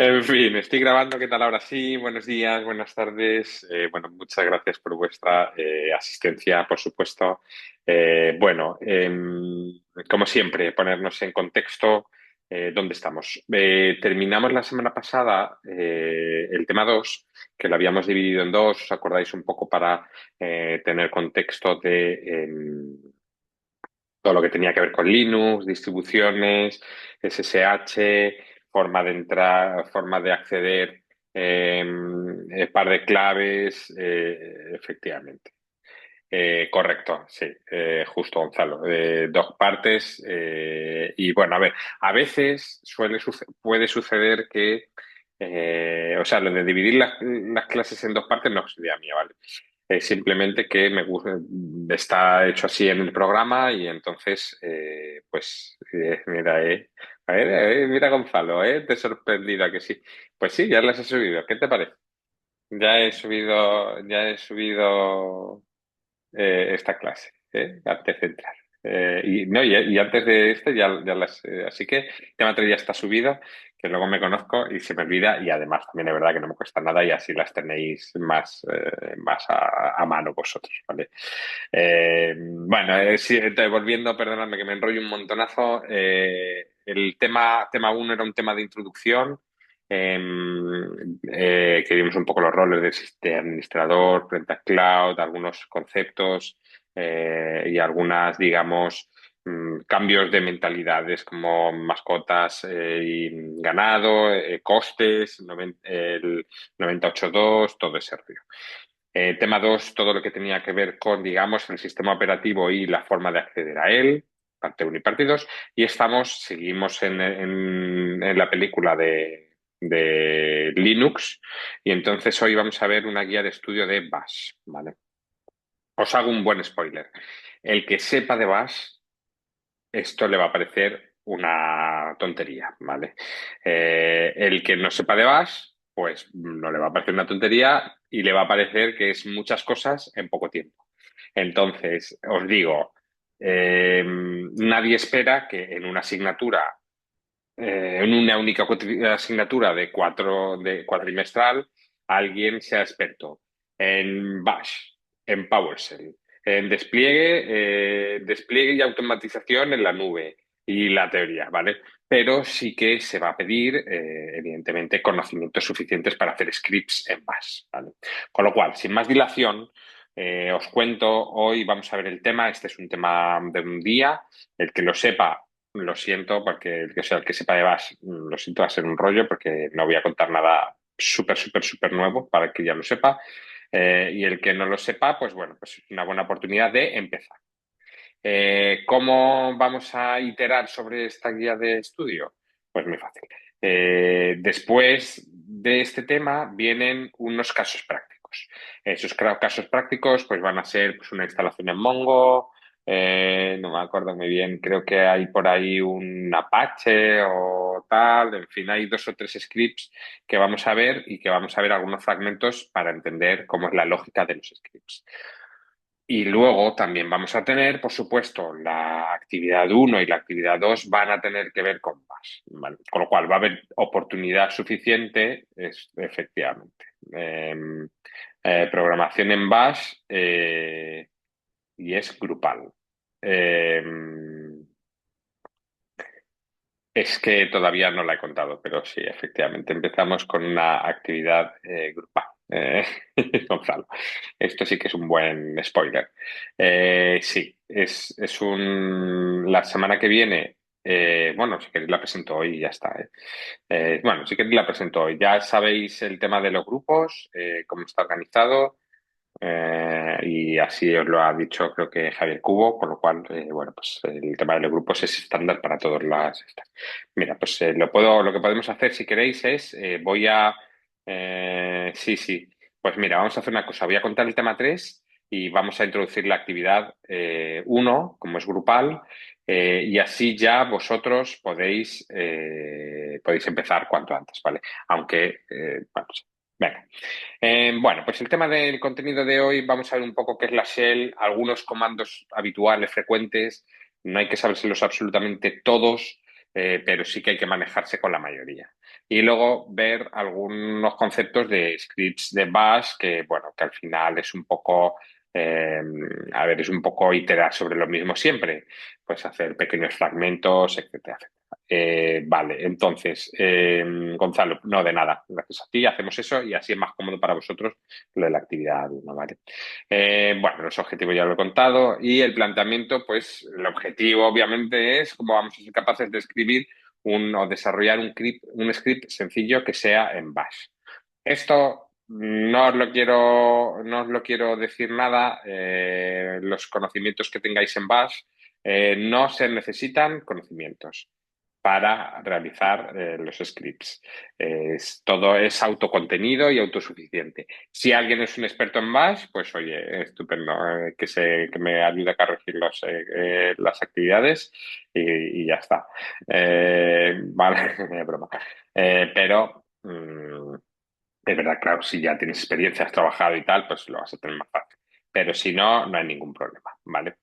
En fin, estoy grabando. ¿Qué tal ahora sí? Buenos días, buenas tardes. Bueno, muchas gracias por vuestra asistencia, por supuesto. Bueno, como siempre, ponernos en contexto dónde estamos. Terminamos la semana pasada el tema 2, que lo habíamos dividido en dos. ¿Os acordáis un poco para tener contexto de todo lo que tenía que ver con Linux, distribuciones, SSH, forma de entrar, forma de acceder, par de claves, efectivamente. Correcto, sí, justo Gonzalo. Dos partes y bueno, a ver, a veces puede suceder que, o sea, lo de dividir las clases en dos partes no es idea mía, ¿vale? Simplemente que me gusta, está hecho así en el programa y entonces, pues, mira, a ver, mira Gonzalo, te he sorprendido a que sí. Pues sí, ya las he subido. ¿Qué te parece? Ya he subido esta clase, arte central. Y, no, y antes de este ya las... así que tema 3 ya está subida, que luego me conozco y se me olvida y además también es verdad que no me cuesta nada y así las tenéis más a mano vosotros, ¿vale? Bueno, sí, volviendo, perdonadme que me enrollo un montonazo, el tema uno era un tema de introducción, que vimos un poco los roles de administrador frente a cloud, algunos conceptos y algunas, digamos, cambios de mentalidades como mascotas y ganado, costes, el 982, todo ese rollo. Tema 2, todo lo que tenía que ver con, digamos, el sistema operativo y la forma de acceder a él, parte uno y parte 2. Y seguimos en la película de Linux. Y entonces hoy vamos a ver una guía de estudio de Bash, ¿vale? Os hago un buen spoiler. El que sepa de Bash, esto le va a parecer una tontería, ¿vale? El que no sepa de Bash, pues no le va a parecer una tontería y le va a parecer que es muchas cosas en poco tiempo. Entonces, os digo, nadie espera que en una asignatura, en una única asignatura de cuatrimestral, alguien sea experto en Bash, en PowerShell, en despliegue y automatización en la nube y la teoría, ¿vale? Pero sí que se va a pedir, evidentemente, conocimientos suficientes para hacer scripts en Bash, ¿vale? Con lo cual, sin más dilación, os cuento, hoy vamos a ver el tema, este es un tema de un día, el que lo sepa lo siento, porque el que sepa de Bash, lo siento, va a ser un rollo, porque no voy a contar nada súper, súper, súper nuevo para el que ya lo sepa. Y el que no lo sepa, pues bueno, pues es una buena oportunidad de empezar. ¿Cómo vamos a iterar sobre esta guía de estudio? Pues muy fácil. Después de este tema vienen unos casos prácticos. Esos casos prácticos pues van a ser pues, una instalación en Mongo, no me acuerdo muy bien, creo que hay por ahí un Apache o tal, en fin, hay dos o tres scripts que vamos a ver y que vamos a ver algunos fragmentos para entender cómo es la lógica de los scripts. Y luego también vamos a tener, por supuesto, la actividad uno y la actividad 2 van a tener que ver con Bash, ¿vale? Con lo cual va a haber oportunidad suficiente, efectivamente. Programación en Bash y es grupal. Eh, es que todavía no la he contado, pero sí, efectivamente, empezamos con una actividad grupal. Gonzalo, esto sí que es un buen spoiler. Sí, la semana que viene, bueno, si queréis la presento hoy y ya está. Bueno, si queréis la presento hoy. Ya sabéis el tema de los grupos, cómo está organizado. Y así os lo ha dicho creo que Javier Cubo, con lo cual, bueno, pues el tema de los grupos es estándar para todas las estas. Mira, pues lo que podemos hacer si queréis es, sí, sí, pues mira, vamos a hacer una cosa, voy a contar el tema 3 y vamos a introducir la actividad 1, como es grupal, y así ya vosotros podéis empezar cuanto antes, ¿vale? Aunque, bueno, sí. Venga. Bueno, pues el tema del contenido de hoy, vamos a ver un poco qué es la shell, algunos comandos habituales, frecuentes, no hay que sabérselos absolutamente todos, pero sí que hay que manejarse con la mayoría. Y luego ver algunos conceptos de scripts de Bash que, bueno, que al final es un poco, eh, a ver, es un poco iterar sobre lo mismo siempre, pues hacer pequeños fragmentos, etcétera. Vale, entonces, Gonzalo, no de nada, gracias a ti, hacemos eso y así es más cómodo para vosotros lo de la actividad uno, ¿vale? Bueno, los objetivos ya lo he contado y el planteamiento, pues el objetivo obviamente es cómo vamos a ser capaces de escribir o desarrollar un script sencillo que sea en Bash. Esto no os lo quiero decir nada, los conocimientos que tengáis en Bash, no se necesitan conocimientos para realizar los scripts. Todo es autocontenido y autosuficiente. Si alguien es un experto en Bash, pues oye, estupendo, que me ayude a corregir las actividades y ya está. Vale, es broma. Pero es verdad, claro, si ya tienes experiencia, has trabajado y tal, pues lo vas a tener más fácil. Pero si no, no hay ningún problema, ¿vale?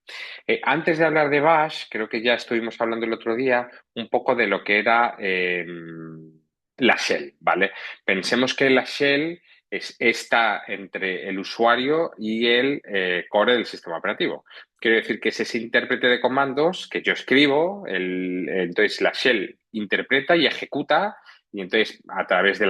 Antes de hablar de Bash, creo que ya estuvimos hablando el otro día un poco de lo que era la shell, ¿vale? Pensemos que la shell está entre el usuario y el core del sistema operativo. Quiere decir que es ese intérprete de comandos que yo escribo, entonces la shell interpreta y ejecuta y entonces, a través del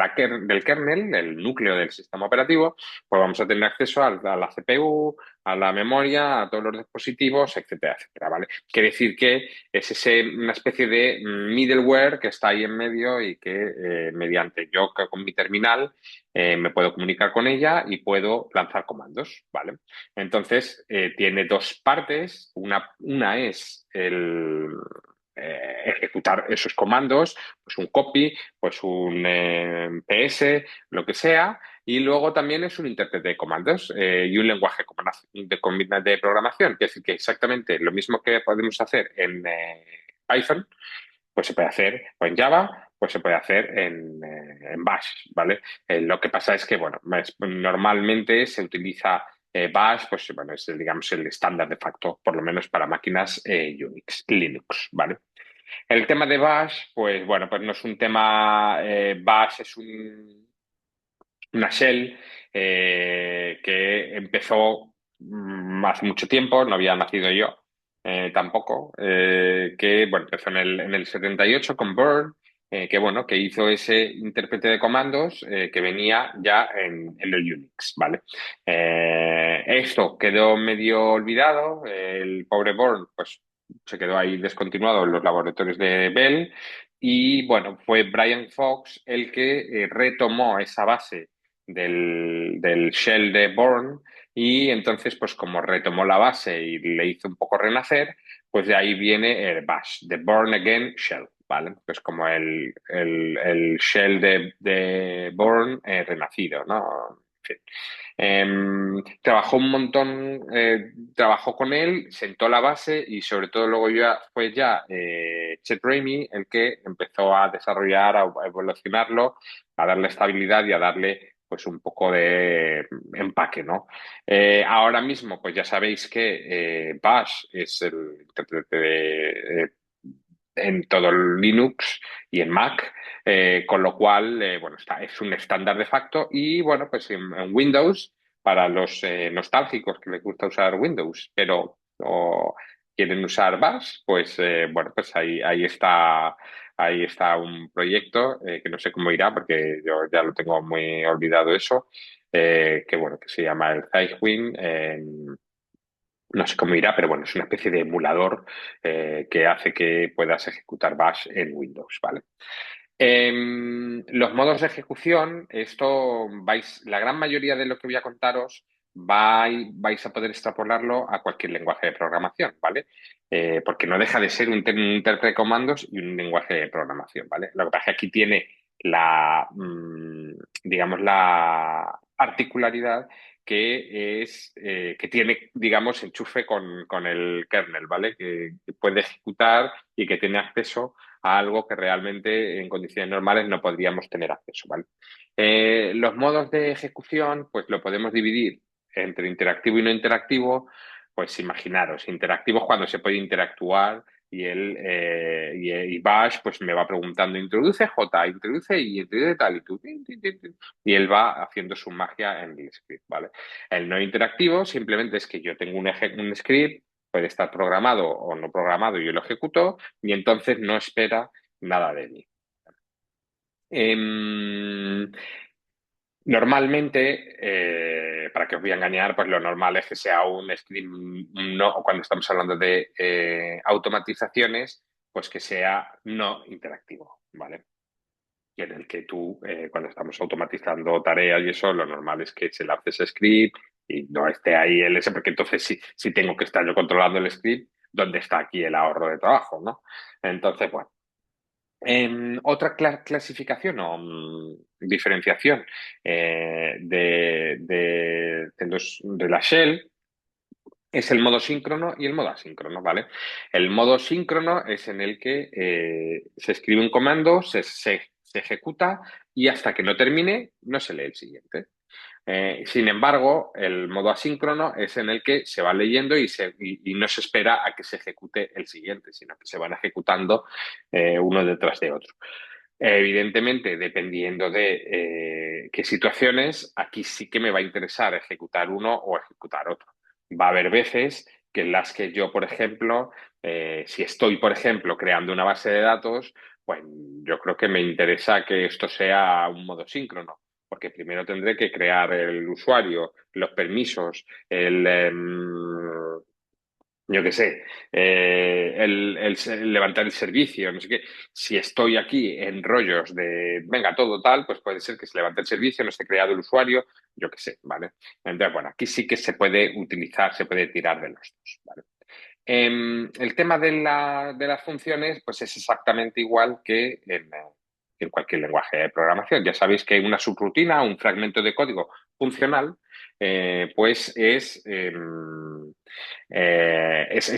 kernel, del núcleo del sistema operativo, pues vamos a tener acceso a la CPU, a la memoria, a todos los dispositivos, etcétera, etcétera, ¿vale? Quiere decir que es una especie de middleware que está ahí en medio y que mediante yo con mi terminal me puedo comunicar con ella y puedo lanzar comandos, ¿vale? Entonces, tiene dos partes. Una es ejecutar esos comandos, pues un copy, pues un PS, lo que sea, y luego también es un intérprete de comandos y un lenguaje de programación, que es decir, que exactamente lo mismo que podemos hacer en Python, pues se puede hacer o en Java, pues se puede hacer en Bash, ¿vale? Lo que pasa es que, bueno, normalmente se utiliza Bash, pues bueno, es digamos el estándar de facto, por lo menos para máquinas Unix, Linux, ¿vale? El tema de Bash, pues bueno, pues no es un tema, Bash es una shell que empezó hace mucho tiempo, no había nacido yo tampoco, que bueno, empezó en el 78 con Burn, que bueno, que hizo ese intérprete de comandos que venía ya en el Unix, ¿vale? Esto quedó medio olvidado, el pobre Burn, pues se quedó ahí descontinuado en los laboratorios de Bell y bueno, fue Brian Fox el que retomó esa base del shell de Born y entonces pues como retomó la base y le hizo un poco renacer, pues de ahí viene el Bash, the Born Again Shell, ¿vale? Pues como el shell de Born renacido, ¿no? En fin. Trabajó un montón, trabajó con él, sentó la base y sobre todo luego ya fue Chet Ramey el que empezó a desarrollar, a evolucionarlo, a darle estabilidad y a darle pues un poco de empaque, ¿no? Ahora mismo, pues ya sabéis que Bash es el intérprete en todo el Linux y en Mac, con lo cual, bueno, es un estándar de facto y, bueno, pues en Windows, para los nostálgicos que les gusta usar Windows, pero no quieren usar Bash, pues, bueno, pues ahí está un proyecto que no sé cómo irá porque yo ya lo tengo muy olvidado eso, que, bueno, que se llama el Cygwin. No sé cómo irá, pero bueno, es una especie de emulador que hace que puedas ejecutar Bash en Windows, ¿vale? Los modos de ejecución, la gran mayoría de lo que voy a contaros vais a poder extrapolarlo a cualquier lenguaje de programación, ¿vale? Porque no deja de ser un intérprete de comandos y un lenguaje de programación, ¿vale? Lo que pasa es que aquí tiene digamos, la particularidad que tiene, digamos, enchufe con el kernel, ¿vale? Que puede ejecutar y que tiene acceso a algo que realmente en condiciones normales no podríamos tener acceso, ¿vale? Los modos de ejecución, pues lo podemos dividir entre interactivo y no interactivo. Pues imaginaros, interactivo es cuando se puede interactuar y Bash pues me va preguntando, introduce J, introduce y introduce tal, y tú, y él va haciendo su magia en el script, ¿vale? El no interactivo simplemente es que yo tengo un script, puede estar programado o no programado, y yo lo ejecuto, y entonces no espera nada de mí. Em, Normalmente, para que os voy a engañar, pues lo normal es que sea un script, no, o cuando estamos hablando de automatizaciones, pues que sea no interactivo, ¿vale? Y en el que tú, cuando estamos automatizando tareas y eso, lo normal es que se lance ese script y no esté ahí el ese, porque entonces sí tengo que estar yo controlando el script, ¿dónde está aquí el ahorro de trabajo, ¿no? Entonces, bueno. Otra clasificación o diferenciación de la shell es el modo síncrono y el modo asíncrono, ¿vale? El modo síncrono es en el que se escribe un comando, se ejecuta y hasta que no termine no se lee el siguiente. Sin embargo, el modo asíncrono es en el que se va leyendo y no se espera a que se ejecute el siguiente, sino que se van ejecutando uno detrás de otro. Evidentemente, dependiendo de qué situaciones, aquí sí que me va a interesar ejecutar uno o ejecutar otro. Va a haber veces que en las que yo, por ejemplo, si estoy, por ejemplo, creando una base de datos, pues yo creo que me interesa que esto sea un modo síncrono, porque primero tendré que crear el usuario, los permisos, yo qué sé, el levantar el servicio, no sé qué. Si estoy aquí en rollos de, venga, todo tal, pues puede ser que se levante el servicio, no esté creado el usuario, yo qué sé, ¿vale? Entonces, bueno, aquí sí que se puede utilizar, se puede tirar de los dos, ¿vale? El tema de las funciones, pues es exactamente igual que en cualquier lenguaje de programación. Ya sabéis que una subrutina, un fragmento de código funcional, pues es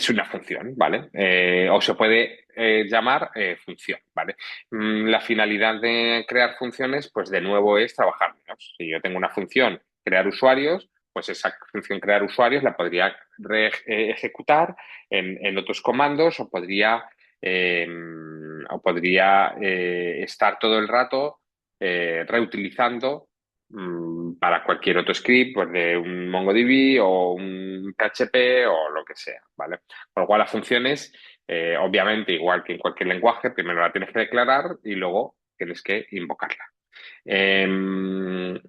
una función, ¿vale? O se puede llamar función, ¿vale? La finalidad de crear funciones, pues de nuevo es trabajar menos. Si yo tengo una función, crear usuarios, pues esa función crear usuarios la podría ejecutar en otros comandos eh, o podría estar todo el rato reutilizando para cualquier otro script, pues de un MongoDB o un PHP o lo que sea, ¿vale? Con lo cual las funciones, obviamente, igual que en cualquier lenguaje, primero la tienes que declarar y luego tienes que invocarla. Eh,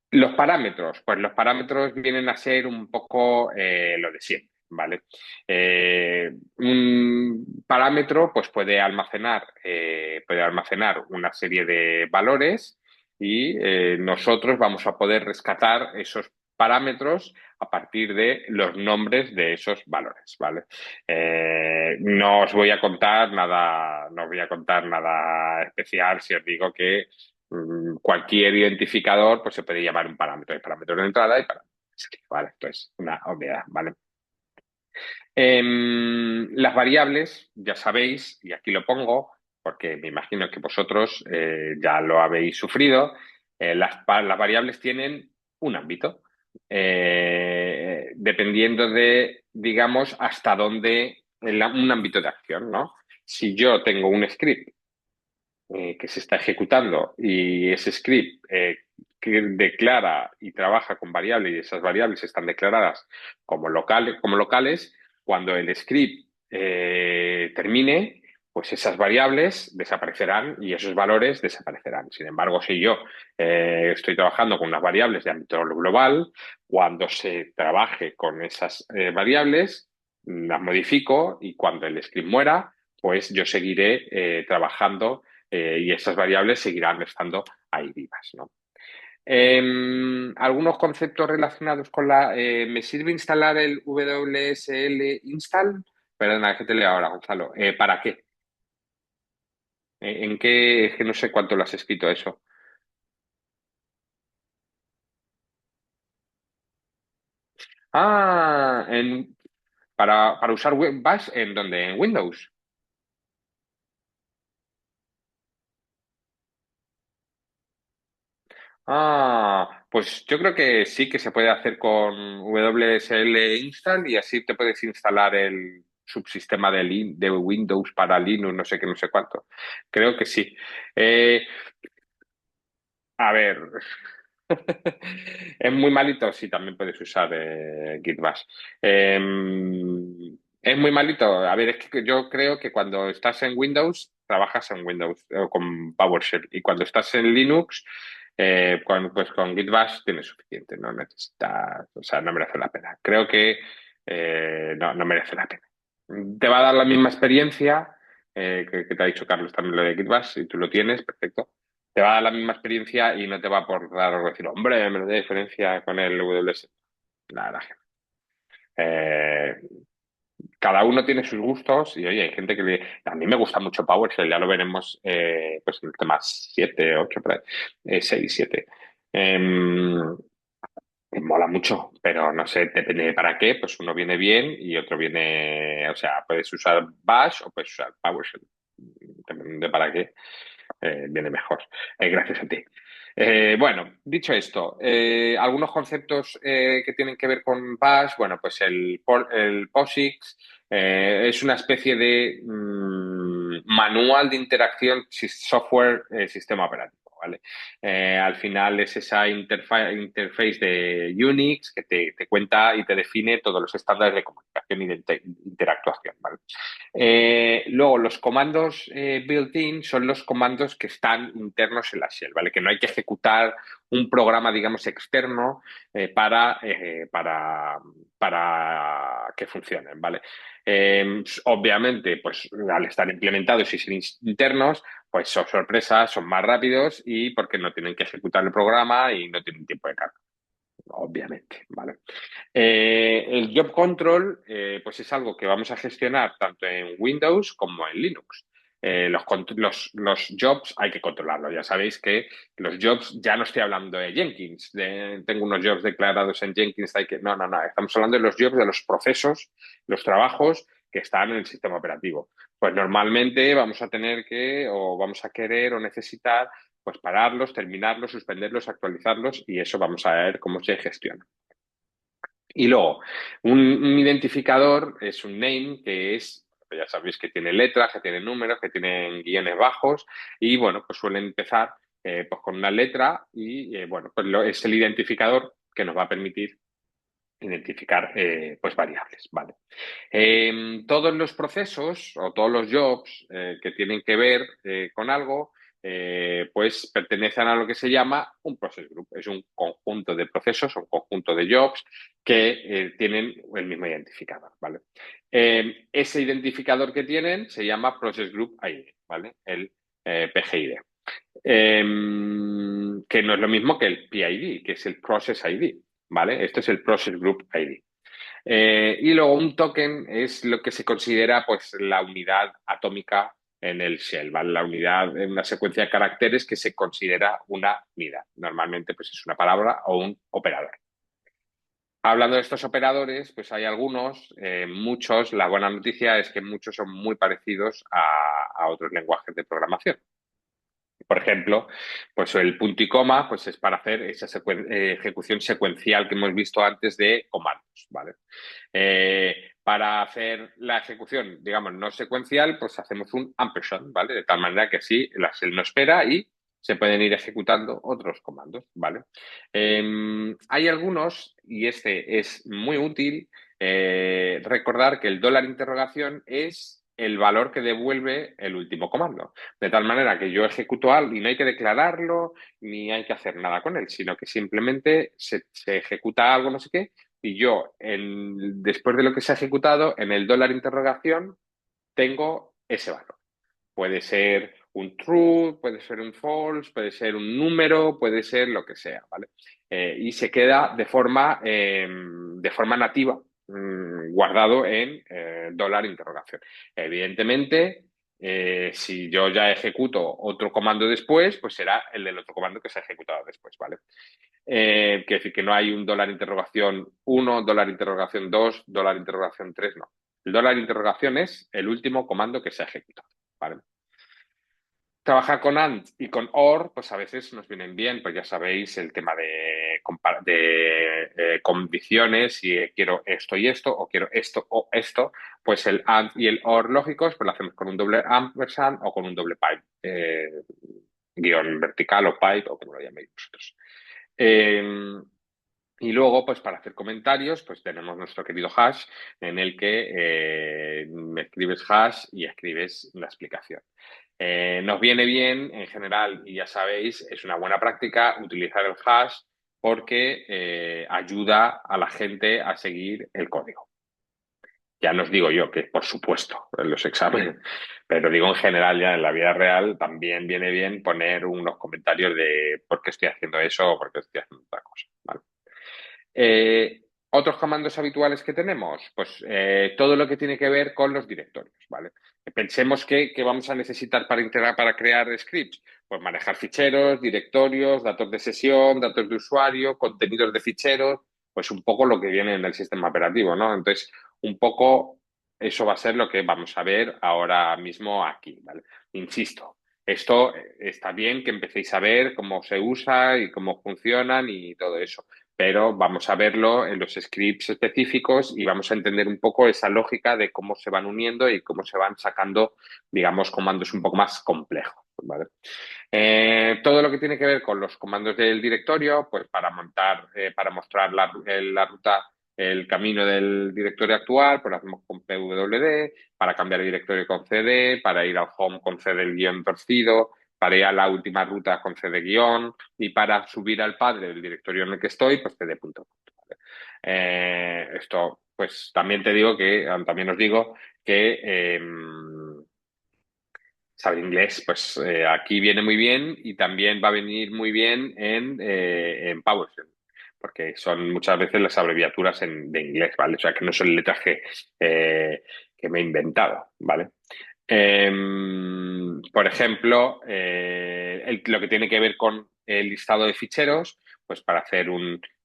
los parámetros, pues los parámetros vienen a ser un poco lo de siempre, ¿vale? Un parámetro pues puede almacenar una serie de valores y nosotros vamos a poder rescatar esos parámetros a partir de los nombres de esos valores, ¿vale? No os voy a contar nada, no os voy a contar nada especial si os digo que cualquier identificador pues se puede llamar un parámetro. Hay parámetros de entrada y parámetros de salida, ¿vale? Esto es una obviedad, ¿vale? Las variables, ya sabéis, y aquí lo pongo, porque me imagino que vosotros ya lo habéis sufrido, las variables tienen un ámbito, dependiendo de, digamos, hasta dónde, un ámbito de acción, ¿no? Si yo tengo un script que se está ejecutando y ese script que declara y trabaja con variables y esas variables están declaradas como locales, cuando el script termine, pues esas variables desaparecerán y esos valores desaparecerán. Sin embargo, si yo estoy trabajando con unas variables de ámbito global, cuando se trabaje con esas variables, las modifico y cuando el script muera, pues yo seguiré trabajando y esas variables seguirán estando ahí vivas, ¿no? Algunos conceptos relacionados con ¿me sirve instalar el WSL install? Perdona, que te leo ahora, Gonzalo. ¿Para qué? ¿En qué? Es que no sé cuánto lo has escrito eso. Ah, para usar Bash, ¿en dónde? ¿En Windows? Pues yo creo que sí que se puede hacer con WSL install y así te puedes instalar subsistema de Windows para Linux, no sé qué, no sé cuánto. Creo que sí. Eh, a ver, es muy malito, sí, también puedes usar Git Bash. Eh, es muy malito. A ver, es que yo creo que cuando estás en Windows, trabajas en Windows o con PowerShell. Y cuando estás en Linux, pues con Git Bash tienes suficiente. No necesitas, o sea, no merece la pena. Creo que no merece la pena. Te va a dar la misma experiencia que te ha dicho Carlos también lo de Git Bash, si tú lo tienes, perfecto, te va a dar la misma experiencia y no te va a aportar decir, hombre, me da diferencia con el WS. Nada, eh, cada uno tiene sus gustos y oye, hay gente que a mí me gusta mucho PowerShell, ya lo veremos pues en el tema 7 8 por ahí, 6, 7. Me mola mucho, pero no sé, depende de para qué, pues uno viene bien y otro viene, o sea, puedes usar Bash o puedes usar PowerShell, depende de para qué viene mejor. Gracias a ti. Bueno, dicho esto, algunos conceptos que tienen que ver con Bash, bueno, pues el POSIX es una especie de manual de interacción software-sistema operativo. ¿Vale? Al final es esa interface de Unix que te cuenta y te define todos los estándares de comunicación y de interactuación. ¿Vale? Luego, los comandos built-in son los comandos que están internos en la shell, ¿vale? Que no hay que ejecutar un programa, digamos, externo para que funcionen, ¿vale? Obviamente, pues al estar implementados y ser internos, pues son sorpresas, son más rápidos y porque no tienen que ejecutar el programa y no tienen tiempo de carga, obviamente, ¿vale? El Job Control, pues es algo que vamos a gestionar tanto en Windows como en Linux. Los jobs hay que controlarlos. Ya sabéis que los jobs, ya no estoy hablando de Jenkins, tengo unos jobs declarados en Jenkins, no, estamos hablando de los jobs, de los procesos, los trabajos que están en el sistema operativo. Pues normalmente vamos a tener o vamos a querer o necesitar, pues pararlos, terminarlos, suspenderlos, actualizarlos y eso vamos a ver cómo se gestiona. Y luego, un identificador es un name que es, pues ya sabéis que tiene letras, que tiene números, que tienen guiones bajos y bueno, pues suelen empezar pues con una letra y bueno, pues es el identificador que nos va a permitir identificar pues variables, ¿vale? Todos los procesos o todos los jobs que tienen que ver con algo, pues pertenecen a lo que se llama un process group. Es un conjunto de procesos, un conjunto de jobs que tienen el mismo identificador, ¿vale? Ese identificador que tienen se llama Process Group ID, ¿vale? El PGID. Que no es lo mismo que el PID, que es el Process ID, ¿vale? Esto es el Process Group ID. Y luego un token es lo que se considera pues la unidad atómica en el shell, ¿vale? La unidad en una secuencia de caracteres que se considera una unidad. Normalmente pues es una palabra o un operador. Hablando de estos operadores, pues hay algunos, muchos, la buena noticia es que muchos son muy parecidos a otros lenguajes de programación. Por ejemplo, pues el punto y coma pues es para hacer esa ejecución secuencial que hemos visto antes de comandos, ¿vale? Para hacer la ejecución, digamos, no secuencial, pues hacemos un ampersand, ¿vale? De tal manera que así la shell no espera y se pueden ir ejecutando otros comandos, ¿vale? Hay algunos, y este es muy útil, recordar que el dólar interrogación es el valor que devuelve el último comando. De tal manera que yo ejecuto algo y no hay que declararlo ni hay que hacer nada con él, sino que simplemente se ejecuta algo, no sé qué, y yo, después de lo que se ha ejecutado, en el dólar interrogación, tengo ese valor. Puede ser un true, puede ser un false, puede ser un número, puede ser lo que sea, ¿vale? Y se queda de forma nativa, guardado en dólar interrogación. Evidentemente, si yo ya ejecuto otro comando después, pues será el del otro comando que se ha ejecutado después, ¿vale? Quiere decir que no hay un dólar interrogación 1, dólar interrogación 2, dólar interrogación 3, no. El dólar interrogación es el último comando que se ha ejecutado, ¿vale? trabajar con AND y con OR, pues a veces nos vienen bien, pues ya sabéis el tema de condiciones, si quiero esto y esto, o quiero esto o esto, pues el AND y el OR lógicos, pues lo hacemos con un doble ampersand o con un doble pipe, guión vertical o pipe, o como lo llaméis vosotros. Eh, y luego, pues para hacer comentarios, pues tenemos nuestro querido hash en el que me escribes hash y escribes la explicación. Nos viene bien, en general, y ya sabéis, es una buena práctica utilizar el hash porque ayuda a la gente a seguir el código. Ya no os digo yo que, por supuesto, en los exámenes, pero digo en general, ya en la vida real, también viene bien poner unos comentarios de por qué estoy haciendo eso o por qué estoy haciendo otra cosa, ¿vale? Otros comandos habituales que tenemos, pues todo lo que tiene que ver con los directorios, ¿vale? Pensemos que vamos a necesitar para integrar, para crear scripts, pues manejar ficheros, directorios, datos de sesión, datos de usuario, contenidos de ficheros, pues un poco lo que viene en el sistema operativo, ¿no? Entonces, un poco eso va a ser lo que vamos a ver ahora mismo aquí, ¿vale? Insisto, esto está bien que empecéis a ver cómo se usa y cómo funcionan y todo eso, pero vamos a verlo en los scripts específicos y vamos a entender un poco esa lógica de cómo se van uniendo y cómo se van sacando, digamos, comandos un poco más complejos, ¿vale? Todo lo que tiene que ver con los comandos del directorio, pues para montar, para mostrar la ruta, el camino del directorio actual, pues lo hacemos con pwd, para cambiar el directorio con cd, para ir al home con cd el guión torcido, para ir a la última ruta con cd guión y para subir al padre del directorio en el que estoy, pues cd punto. ¿Vale? Esto, pues también te digo que, también os digo que saber inglés, pues aquí viene muy bien y también va a venir muy bien en PowerShell, porque son muchas veces las abreviaturas de inglés, ¿vale? O sea, que no son letras que me he inventado, ¿vale? Por ejemplo, lo que tiene que ver con el listado de ficheros, pues para hacer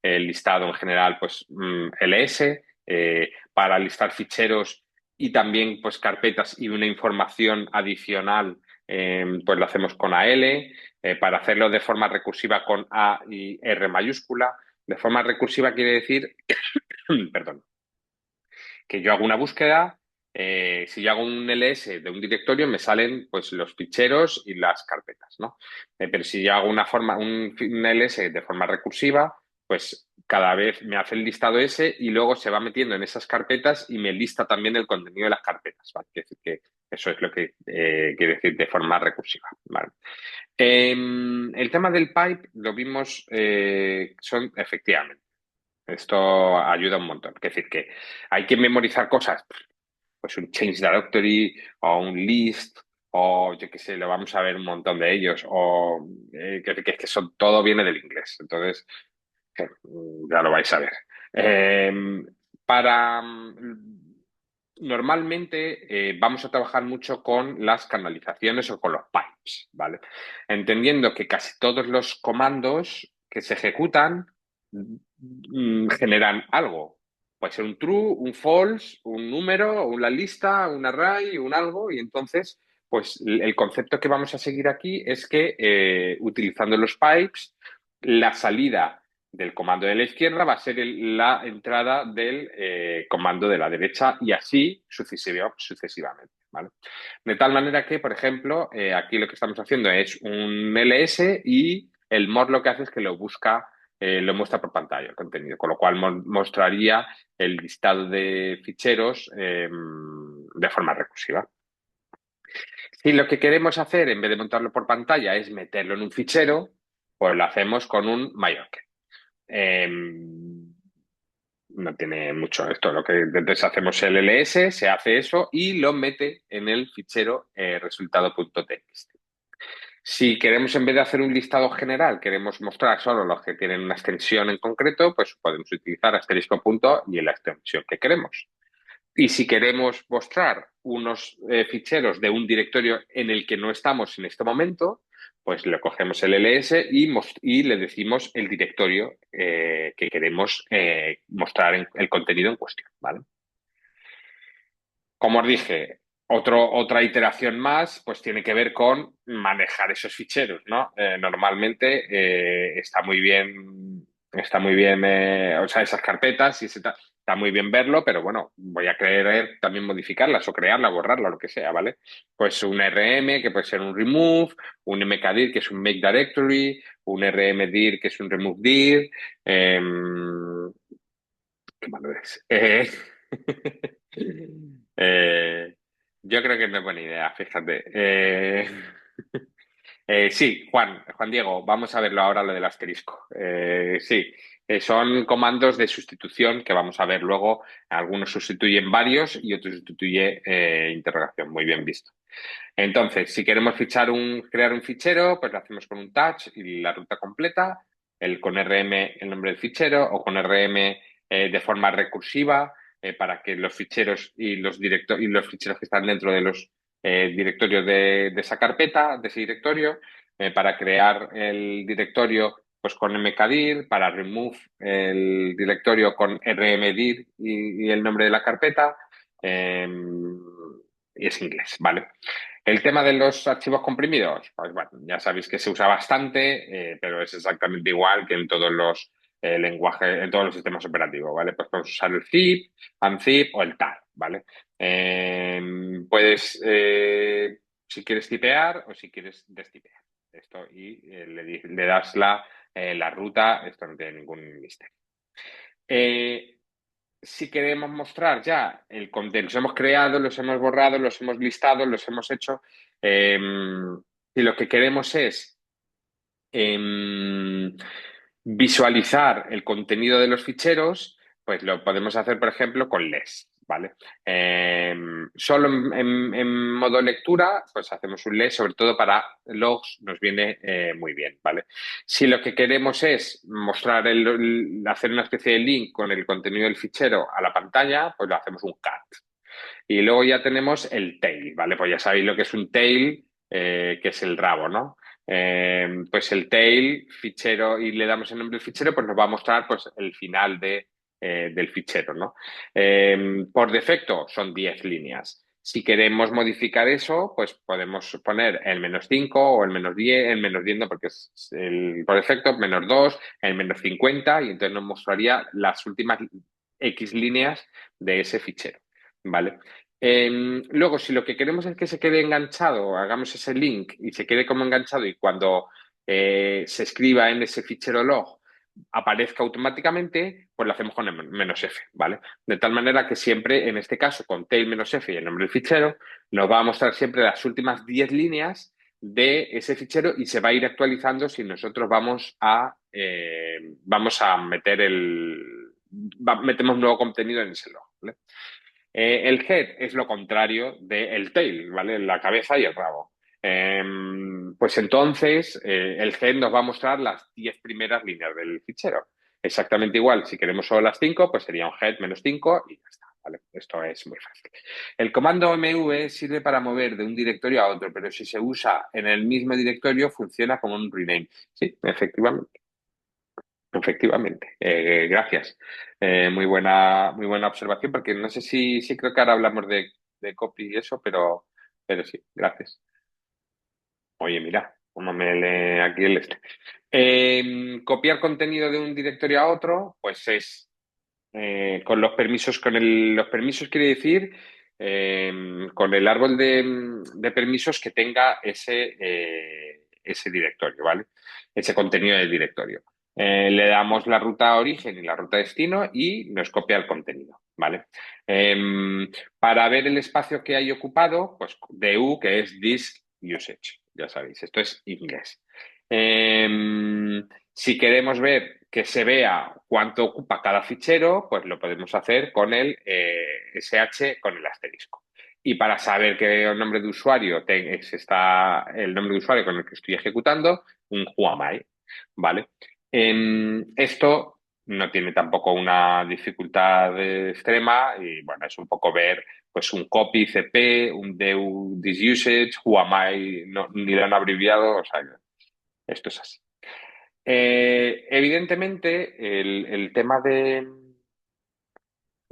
el listado en general, pues ls, para listar ficheros y también pues carpetas y una información adicional, pues lo hacemos con AL, para hacerlo de forma recursiva con A y R mayúscula. De forma recursiva quiere decir, perdón, que yo hago una búsqueda, si yo hago un ls de un directorio me salen pues los ficheros y las carpetas, ¿no? Pero si yo hago un ls de forma recursiva, pues cada vez me hace el listado ese y luego se va metiendo en esas carpetas y me lista también el contenido de las carpetas, ¿vale? Quiere decir que eso es lo que quiere decir de forma recursiva, ¿vale? El tema del pipe lo vimos, son efectivamente. Esto ayuda un montón. Es decir, que hay que memorizar cosas, pues un change directory o un list o yo qué sé, lo vamos a ver un montón de ellos o que son, todo viene del inglés. Entonces, ya lo vais a ver. Eh, para Normalmente vamos a trabajar mucho con las canalizaciones o con los pipes, ¿vale? Entendiendo que casi todos los comandos que se ejecutan generan algo. Puede ser un true, un false, un número, una lista, un array, un algo, y entonces, pues el concepto que vamos a seguir aquí es que utilizando los pipes, la salida del comando de la izquierda va a ser la entrada del comando de la derecha y así sucesivamente, ¿vale? De tal manera que, por ejemplo, aquí lo que estamos haciendo es un ls y el mod lo que hace es que lo busca, lo muestra por pantalla el contenido, con lo cual mostraría el listado de ficheros de forma recursiva. Si lo que queremos hacer, en vez de montarlo por pantalla, es meterlo en un fichero, pues lo hacemos con un mallorquín. No tiene mucho esto. Lo que entonces hacemos el ls, se hace eso y lo mete en el fichero resultado.txt. Si queremos, en vez de hacer un listado general, queremos mostrar solo los que tienen una extensión en concreto, pues podemos utilizar asterisco punto y la extensión que queremos. Y si queremos mostrar unos ficheros de un directorio en el que no estamos en este momento, pues le cogemos el ls y le decimos el directorio que queremos mostrar el contenido en cuestión, ¿vale? Como os dije, Otra iteración más, pues tiene que ver con manejar esos ficheros, ¿no? Normalmente está muy bien, o sea, esas carpetas y está muy bien verlo, pero bueno, voy a querer también modificarlas o crearla, borrarla, lo que sea, ¿vale? Pues un RM, que puede ser un remove, un mkdir, que es un make directory, un rmdir, que es un remove dir, qué malo es. Eh, yo creo que no es buena idea, fíjate. Sí, Juan Diego, vamos a verlo ahora lo del asterisco. Sí, son comandos de sustitución que vamos a ver luego. Algunos sustituyen varios y otros sustituye interrogación. Muy bien visto. Entonces, si queremos crear un fichero, pues lo hacemos con un touch y la ruta completa, con RM el nombre del fichero o con RM de forma recursiva para que los ficheros y los ficheros que están dentro de los directorios de esa carpeta, de ese directorio, para crear el directorio pues con mkdir, para remove el directorio con rmdir y el nombre de la carpeta. eh, y es inglés, ¿vale? El tema de los archivos comprimidos, pues bueno, ya sabéis que se usa bastante, pero es exactamente igual que en todos los lenguajes, en todos los sistemas operativos, ¿vale? Pues podemos usar el zip, unzip o el tar, ¿vale? Puedes, si quieres tipear o si quieres destipear. Esto y le das la ruta, esto no tiene ningún misterio. Eh, si queremos mostrar ya el contenido, los hemos creado, los hemos borrado, los hemos listado, los hemos hecho, eh, y lo que queremos es eh, visualizar el contenido de los ficheros, pues lo podemos hacer, por ejemplo, con LES, ¿vale? Solo en modo lectura, pues hacemos un LES, sobre todo para logs nos viene muy bien, ¿vale? Si lo que queremos es mostrar hacer una especie de link con el contenido del fichero a la pantalla, pues lo hacemos un cat. Y luego ya tenemos el tail, ¿vale? Pues ya sabéis lo que es un tail, que es el rabo, ¿no? Pues el tail, fichero, y le damos el nombre del fichero, pues nos va a mostrar pues, el final del fichero, ¿no? Por defecto son 10 líneas. Si queremos modificar eso, pues podemos poner el -5 o el -10, el -10 no, porque es por defecto, -2, el -50, y entonces nos mostraría las últimas X líneas de ese fichero, ¿vale? Luego, si lo que queremos es que se quede enganchado, hagamos ese link y se quede como enganchado y cuando se escriba en ese fichero log aparezca automáticamente, pues lo hacemos con el "-f", ¿vale? De tal manera que siempre, en este caso, con tail-f y el nombre del fichero, nos va a mostrar siempre las últimas 10 líneas de ese fichero y se va a ir actualizando si nosotros vamos a metemos nuevo contenido en ese log, ¿vale? El head es lo contrario del tail, ¿vale? La cabeza y el rabo. Pues entonces el head nos va a mostrar las 10 primeras líneas del fichero. Exactamente igual, si queremos solo las 5, pues sería un head -5 y ya está, ¿vale? Esto es muy fácil. El comando mv sirve para mover de un directorio a otro, pero si se usa en el mismo directorio funciona como un rename. Sí, efectivamente. Efectivamente, gracias. Muy buena observación, porque no sé si creo que ahora hablamos de copy y eso, pero sí, gracias. Oye, mira, cómo me lee aquí el este. Copiar contenido de un directorio a otro, pues es con los permisos, los permisos quiere decir con el árbol de permisos que tenga ese directorio, ¿vale? Ese contenido del directorio. Le damos la ruta origen y la ruta destino y nos copia el contenido, ¿vale? Para ver el espacio que hay ocupado, pues DU, que es Disk Usage, ya sabéis, esto es inglés. Si queremos ver que se vea cuánto ocupa cada fichero, pues lo podemos hacer con el SH con el asterisco. Y para saber qué nombre de usuario está el nombre de usuario con el que estoy ejecutando, un whoami, ¿vale? Esto no tiene tampoco una dificultad extrema y bueno, es un poco ver pues un copy CP, un deu disusage, whoami, no, ni lo han abreviado, o sea, esto es así. Evidentemente, el tema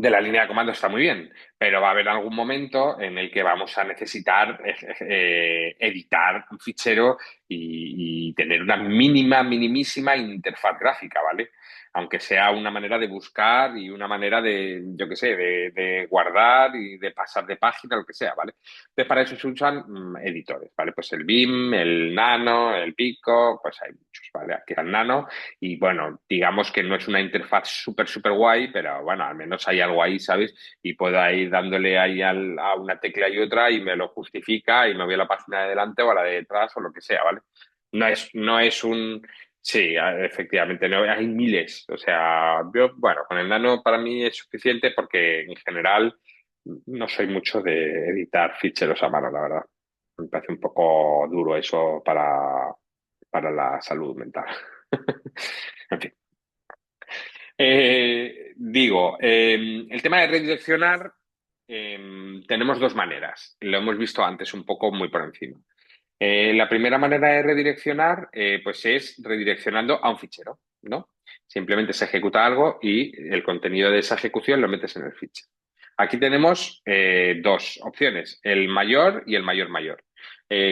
de la línea de comando está muy bien, pero va a haber algún momento en el que vamos a necesitar editar un fichero y tener una minimísima interfaz gráfica, ¿vale? Aunque sea una manera de buscar y una manera de, yo qué sé, de guardar y de pasar de página, lo que sea, ¿vale? Entonces, para eso se usan editores, ¿vale? Pues el Vim, el Nano, el Pico, pues hay muchos, ¿vale? Aquí está el Nano y bueno, digamos que no es una interfaz súper guay, pero bueno, al menos hay algo ahí, ¿sabes? Y puedo ir dándole ahí a una tecla y otra y me lo justifica y me voy a la página de delante o a la de detrás o lo que sea, ¿vale? No es un... Sí, efectivamente, no, hay miles. O sea, yo, bueno, con el Nano para mí es suficiente porque en general no soy mucho de editar ficheros a mano, la verdad. Me parece un poco duro eso para la salud mental. En fin. El tema de redireccionar, tenemos dos maneras. Lo hemos visto antes un poco muy por encima. La primera manera de redireccionar, pues es redireccionando a un fichero, ¿no? Simplemente se ejecuta algo y el contenido de esa ejecución lo metes en el fichero. Aquí tenemos dos opciones, el mayor y el mayor.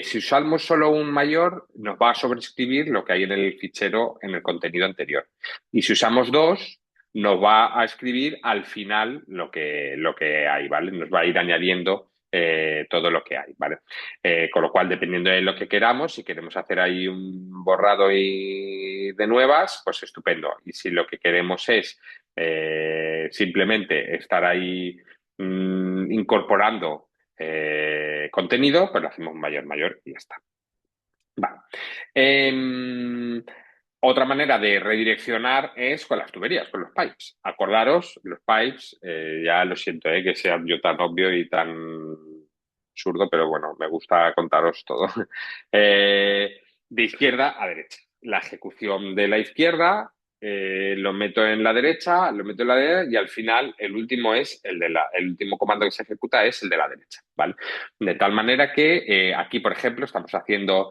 Si usamos solo un mayor, nos va a sobreescribir lo que hay en el fichero en el contenido anterior. Y si usamos dos, nos va a escribir al final lo que hay, ¿vale? Nos va a ir añadiendo todo lo que hay, ¿vale? Con lo cual, dependiendo de lo que queramos, si queremos hacer ahí un borrado y de nuevas, pues estupendo. Y si lo que queremos es simplemente estar ahí incorporando contenido, pues lo hacemos mayor y ya está. Vale. Em, Otra manera de redireccionar es con las tuberías, con los pipes. Acordaros, los pipes, ya lo siento, que sea yo tan obvio y tan absurdo, pero bueno, me gusta contaros todo. De izquierda a derecha. La ejecución de la izquierda, lo meto en la derecha, lo meto en la derecha y al final el último es el último comando que se ejecuta es el de la derecha, ¿vale? De tal manera que aquí, por ejemplo, estamos haciendo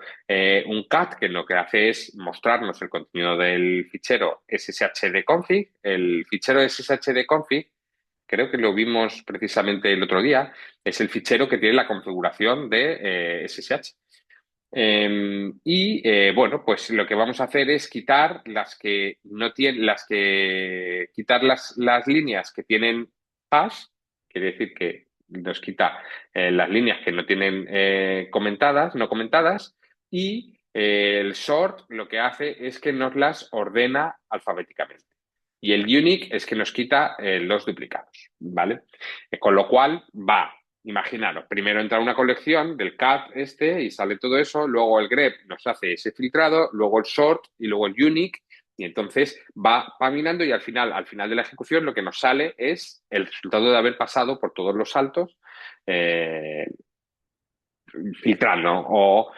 un cat que lo que hace es mostrarnos el contenido del fichero sshd-config. El fichero sshd-config, creo que lo vimos precisamente el otro día, es el fichero que tiene la configuración de SSH. Bueno, pues lo que vamos a hacer es quitar las que no tienen, quitar las líneas que tienen hash, quiere decir que nos quita las líneas que no tienen no comentadas, y el sort lo que hace es que nos las ordena alfabéticamente. Y el unique es que nos quita los duplicados, ¿vale? Con lo cual va. Imaginaros, primero entra una colección del cat y sale todo eso, luego el grep nos hace ese filtrado, luego el sort y luego el unique, y entonces va minando y al final de la ejecución lo que nos sale es el resultado de haber pasado por todos los saltos eh, filtrando o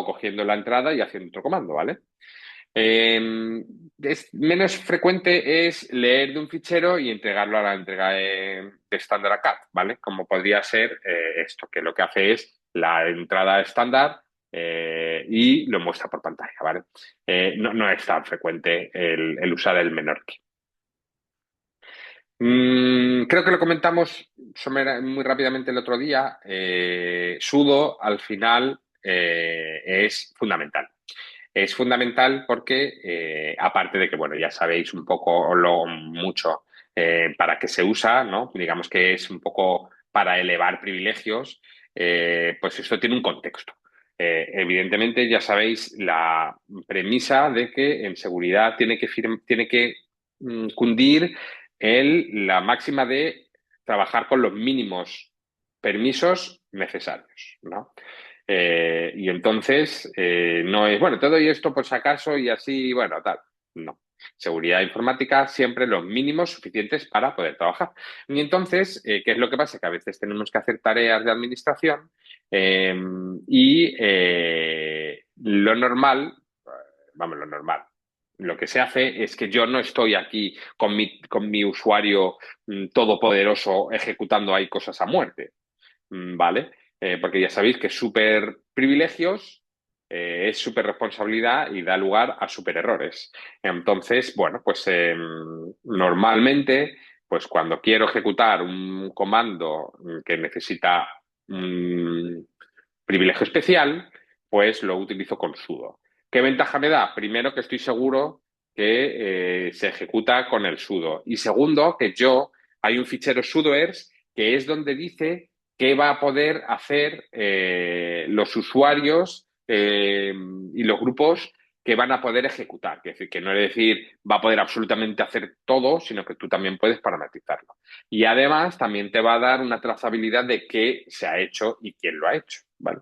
cogiendo la entrada y haciendo otro comando, ¿vale? Menos frecuente es leer de un fichero y entregarlo a la entrega de estándar a CAD, ¿vale? Como podría ser esto, que lo que hace es la entrada estándar y lo muestra por pantalla, ¿vale? No es tan frecuente el usar el menor key. Creo que lo comentamos muy rápidamente el otro día. Sudo al final es fundamental. Es fundamental porque, aparte de que, bueno, ya sabéis un poco mucho para qué se usa, ¿no? Digamos que es un poco para elevar privilegios, pues esto tiene un contexto. Evidentemente, ya sabéis la premisa de que en seguridad tiene que cundir la máxima de trabajar con los mínimos permisos necesarios, ¿no? Y entonces no es, bueno, te doy esto por si acaso y así, bueno, tal. No. Seguridad informática, siempre los mínimos suficientes para poder trabajar. Y entonces, ¿qué es lo que pasa? Que a veces tenemos que hacer tareas de administración eh, lo normal, vamos, lo normal. Lo que se hace es que yo no estoy aquí con mi usuario todopoderoso ejecutando ahí cosas a muerte. ¿Vale? Porque ya sabéis que super privilegios es super responsabilidad y da lugar a super errores. Entonces, bueno, pues normalmente Pues cuando quiero ejecutar un comando que necesita un privilegio especial, pues lo utilizo con sudo. ¿Qué ventaja me da? Primero, que estoy seguro que se ejecuta con el sudo. Y segundo, que hay un fichero sudoers que es donde dice qué va a poder hacer los usuarios y los grupos que van a poder ejecutar. Es decir, que no es decir va a poder absolutamente hacer todo, sino que tú también puedes parametrizarlo. Y además también te va a dar una trazabilidad de qué se ha hecho y quién lo ha hecho. ¿Vale?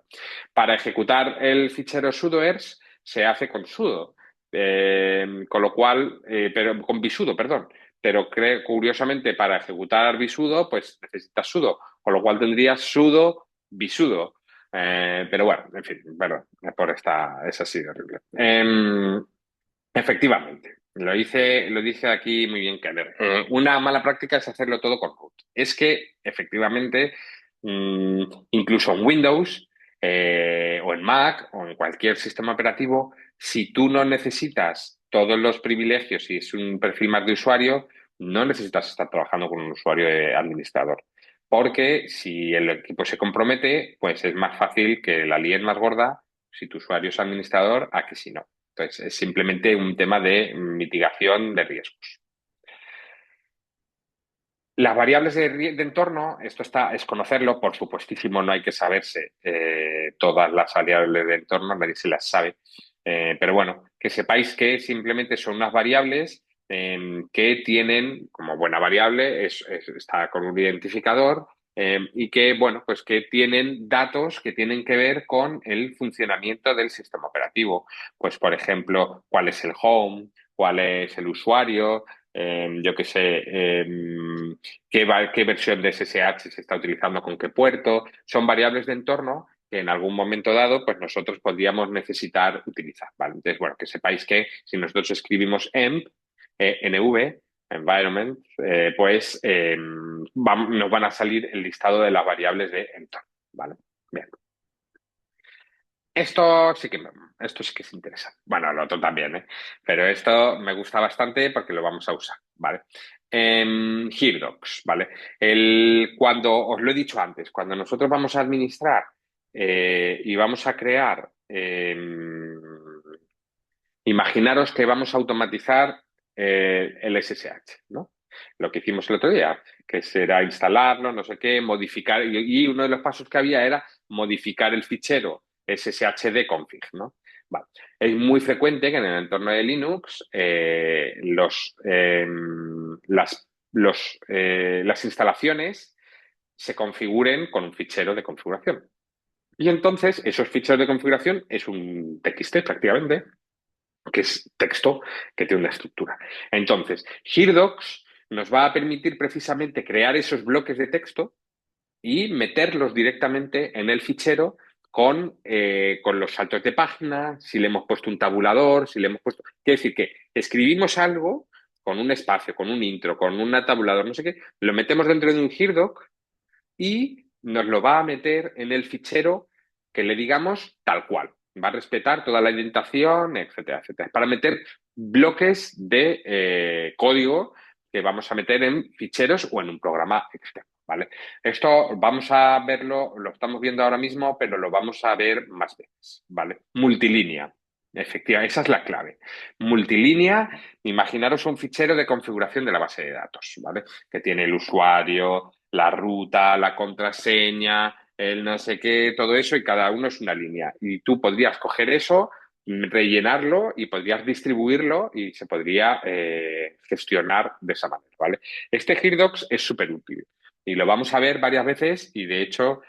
Para ejecutar el fichero sudoers se hace con sudo, con lo cual, pero con bisudo, perdón. Pero curiosamente para ejecutar bisudo, pues necesitas sudo, con lo cual tendrías sudo bisudo. Pero bueno, en fin, perdón, por esta, es así de horrible. Efectivamente, lo dice aquí muy bien Keller. Una mala práctica es hacerlo todo con root. Es que, efectivamente, incluso en Windows o en Mac o en cualquier sistema operativo, si tú no necesitas todos los privilegios y es un perfil más de usuario, no necesitas estar trabajando con un usuario administrador. Porque si el equipo se compromete, pues es más fácil que la líen más gorda si tu usuario es administrador a que si no. Entonces, es simplemente un tema de mitigación de riesgos. Las variables de entorno, es conocerlo, por supuestísimo, no hay que saberse todas las variables de entorno, nadie se las sabe. Pero bueno, que sepáis que simplemente son unas variables que tienen como buena variable, está con un identificador y que, bueno, pues que tienen datos que tienen que ver con el funcionamiento del sistema operativo. Pues, por ejemplo, cuál es el home, cuál es el usuario, yo qué sé, qué versión de SSH se está utilizando con qué puerto. Son variables de entorno que en algún momento dado, pues nosotros podríamos necesitar utilizar, ¿vale? Entonces, bueno, que sepáis que si nosotros escribimos env, env, environment, pues nos van a salir el listado de las variables de entorno, ¿vale? Bien. Esto sí que es interesante. Bueno, lo otro también, ¿eh? Pero esto me gusta bastante porque lo vamos a usar, ¿vale? HereDocs, ¿vale? Cuando, os lo he dicho antes, cuando nosotros vamos a administrar y vamos a crear, imaginaros que vamos a automatizar el SSH, ¿no? Lo que hicimos el otro día, que será instalarlo, no sé qué, modificar, y uno de los pasos que había era modificar el fichero sshd-config, ¿no? Vale. Es muy frecuente que en el entorno de Linux las instalaciones se configuren con un fichero de configuración. Y entonces esos ficheros de configuración es un TXT prácticamente, que es texto que tiene una estructura. Entonces, HereDocs nos va a permitir precisamente crear esos bloques de texto y meterlos directamente en el fichero con los saltos de página, si le hemos puesto un tabulador, si le hemos puesto... Quiere decir que escribimos algo con un espacio, con un intro, con un tabulador, no sé qué, lo metemos dentro de un HereDoc y nos lo va a meter en el fichero que le digamos tal cual. Va a respetar toda la indentación, etcétera, etcétera. Es para meter bloques de código que vamos a meter en ficheros o en un programa externo, ¿vale? Esto vamos a verlo, lo estamos viendo ahora mismo, pero lo vamos a ver más veces, ¿vale? Multilínea. Efectivamente, esa es la clave. Multilínea, imaginaros un fichero de configuración de la base de datos, ¿vale? Que tiene el usuario, la ruta, la contraseña, el no sé qué, todo eso, y cada uno es una línea. Y tú podrías coger eso, rellenarlo y podrías distribuirlo y se podría gestionar de esa manera, ¿vale? Este HereDocs es súper útil y lo vamos a ver varias veces y de hecho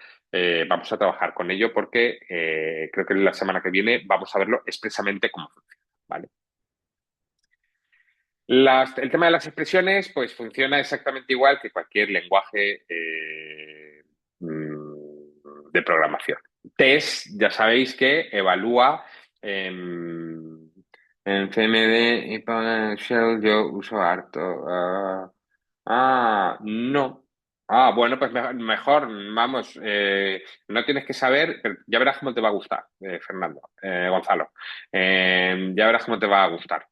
vamos a trabajar con ello porque creo que la semana que viene vamos a verlo expresamente cómo funciona, ¿vale? El tema de las expresiones, pues funciona exactamente igual que cualquier lenguaje de programación. Test, ya sabéis que evalúa en CMD y PowerShell yo uso harto. No. Bueno, pues mejor, vamos, no tienes que saber, pero ya verás cómo te va a gustar, Fernando, Gonzalo. Ya verás cómo te va a gustar.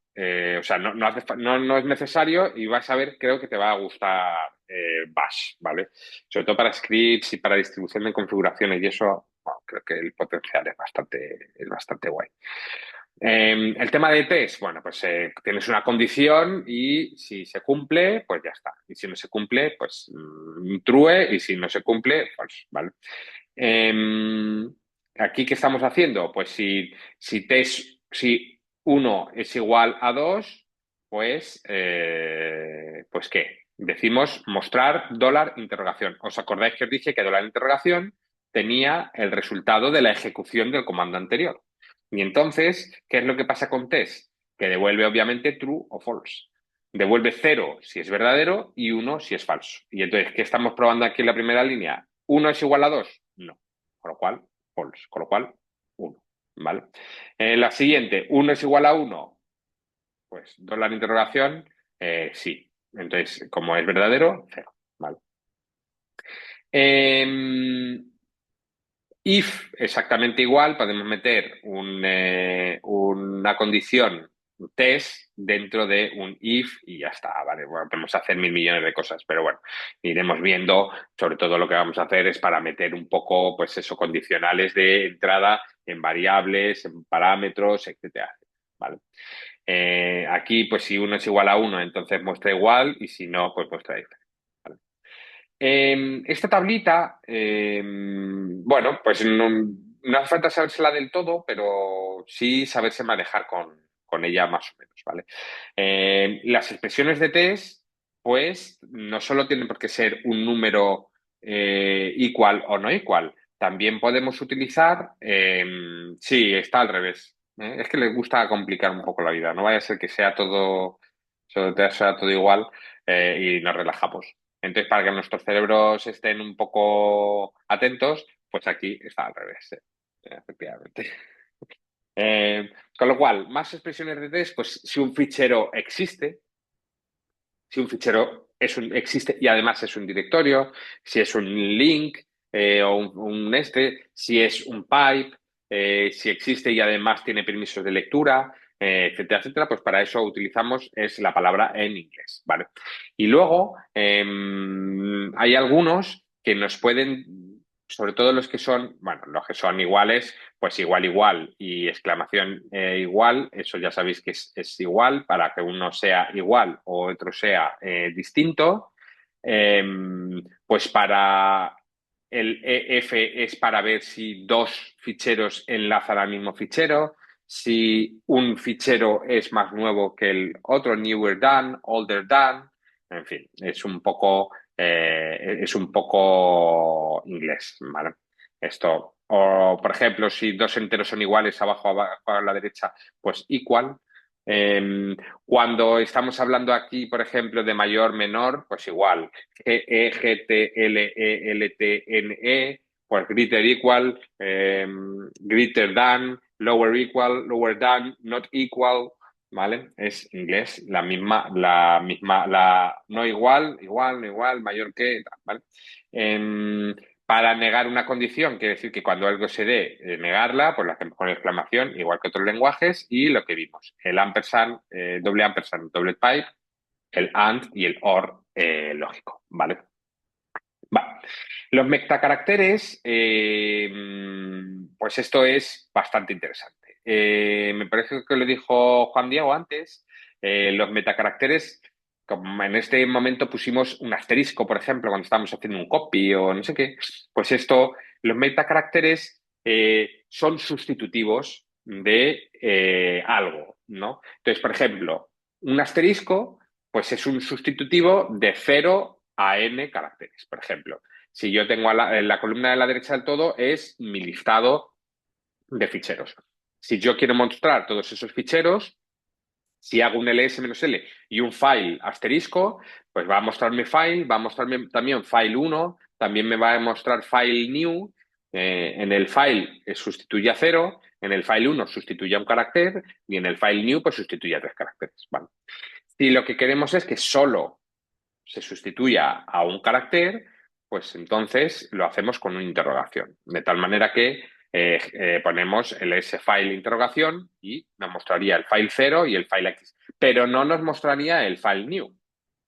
o sea, no es necesario y vas a ver, creo que te va a gustar Bash, ¿vale? Sobre todo para scripts y para distribución de configuraciones y eso, bueno, creo que el potencial es bastante guay. El tema de test, bueno, pues tienes una condición y si se cumple, pues ya está. Y si no se cumple, pues true y si no se cumple, false, ¿vale? Aquí, ¿qué estamos haciendo? Pues si uno es igual a 2, pues ¿qué? Decimos mostrar dólar interrogación. ¿Os acordáis que os dije que dólar interrogación tenía el resultado de la ejecución del comando anterior? Y entonces, ¿qué es lo que pasa con test? Que devuelve obviamente true o false. Devuelve 0 si es verdadero y 1 si es falso. Y entonces, ¿qué estamos probando aquí en la primera línea? ¿1 es igual a 2? No. Con lo cual, false. Con lo cual, 1. ¿Vale? La siguiente, 1 es igual a 1. Pues dólar interrogación, sí. Entonces, como es verdadero, 0. ¿Vale? If exactamente igual, podemos meter una condición, un test dentro de un if y ya está, ¿vale? Bueno, podemos hacer mil millones de cosas, pero bueno, iremos viendo, sobre todo lo que vamos a hacer es para meter un poco, pues eso, condicionales de entrada en variables, en parámetros, etcétera, ¿vale? Aquí, pues si uno es igual a uno, entonces muestra igual y si no, pues muestra diferente. ¿Vale? Esta tablita, bueno, pues no hace falta sabérsela del todo, pero sí saberse manejar con ella más o menos, ¿vale? Las expresiones de test, pues no solo tienen por qué ser un número igual o no igual, también podemos utilizar, sí, está al revés. Es que les gusta complicar un poco la vida, no vaya a ser que sea todo igual y nos relajamos. Entonces, para que nuestros cerebros estén un poco atentos, pues aquí está al revés, efectivamente. Con lo cual, más expresiones de test, pues si un fichero existe, si un fichero existe y además es un directorio, si es un link o si es un pipe, si existe y además tiene permisos de lectura, etcétera, etcétera, pues para eso utilizamos es la palabra en inglés, ¿vale? Y luego hay algunos que nos pueden, sobre todo los que son, bueno, los que son iguales, pues igual, igual y exclamación igual, eso ya sabéis que es igual para que uno sea igual o otro sea distinto. Eh, pues para el EF es para ver si dos ficheros enlazan al mismo fichero, si un fichero es más nuevo que el otro, newer than, older than, en fin, es un poco inglés, ¿vale? Esto, o por ejemplo, si dos enteros son iguales abajo a la derecha, pues equal. Cuando estamos hablando aquí, por ejemplo, de mayor, menor, pues igual. GE, GT, LE, LT, NE, pues greater equal, greater than, lower equal, lower than, not equal, ¿vale? Es inglés, no igual, igual, no igual, mayor que, ¿vale? Para negar una condición, quiere decir que cuando algo se dé, negarla, pues lo hacemos con exclamación, igual que otros lenguajes, y lo que vimos, el ampersand, doble pipe, el and y el or lógico, ¿vale? Va. Los metacaracteres, pues esto es bastante interesante. Me parece que lo dijo Juan Diego antes. Los metacaracteres, como en este momento pusimos un asterisco, por ejemplo, cuando estábamos haciendo un copy o no sé qué, pues los metacaracteres son sustitutivos de algo, ¿no? Entonces, por ejemplo, un asterisco pues es un sustitutivo de 0 a n caracteres. Por ejemplo, si yo tengo en la columna de la derecha del todo es mi listado de ficheros. Si yo quiero mostrar todos esos ficheros, si hago un ls-l y un file asterisco, pues va a mostrar mi file, va a mostrarme también file 1, también me va a mostrar file new. En el file sustituye a 0, en el file 1 sustituye a un carácter y en el file new pues sustituye a 3 caracteres. ¿Vale? Si lo que queremos es que solo se sustituya a un carácter, pues entonces lo hacemos con una interrogación. De tal manera que ponemos el file interrogación y nos mostraría el file 0 y el file X. pero no nos mostraría el file new,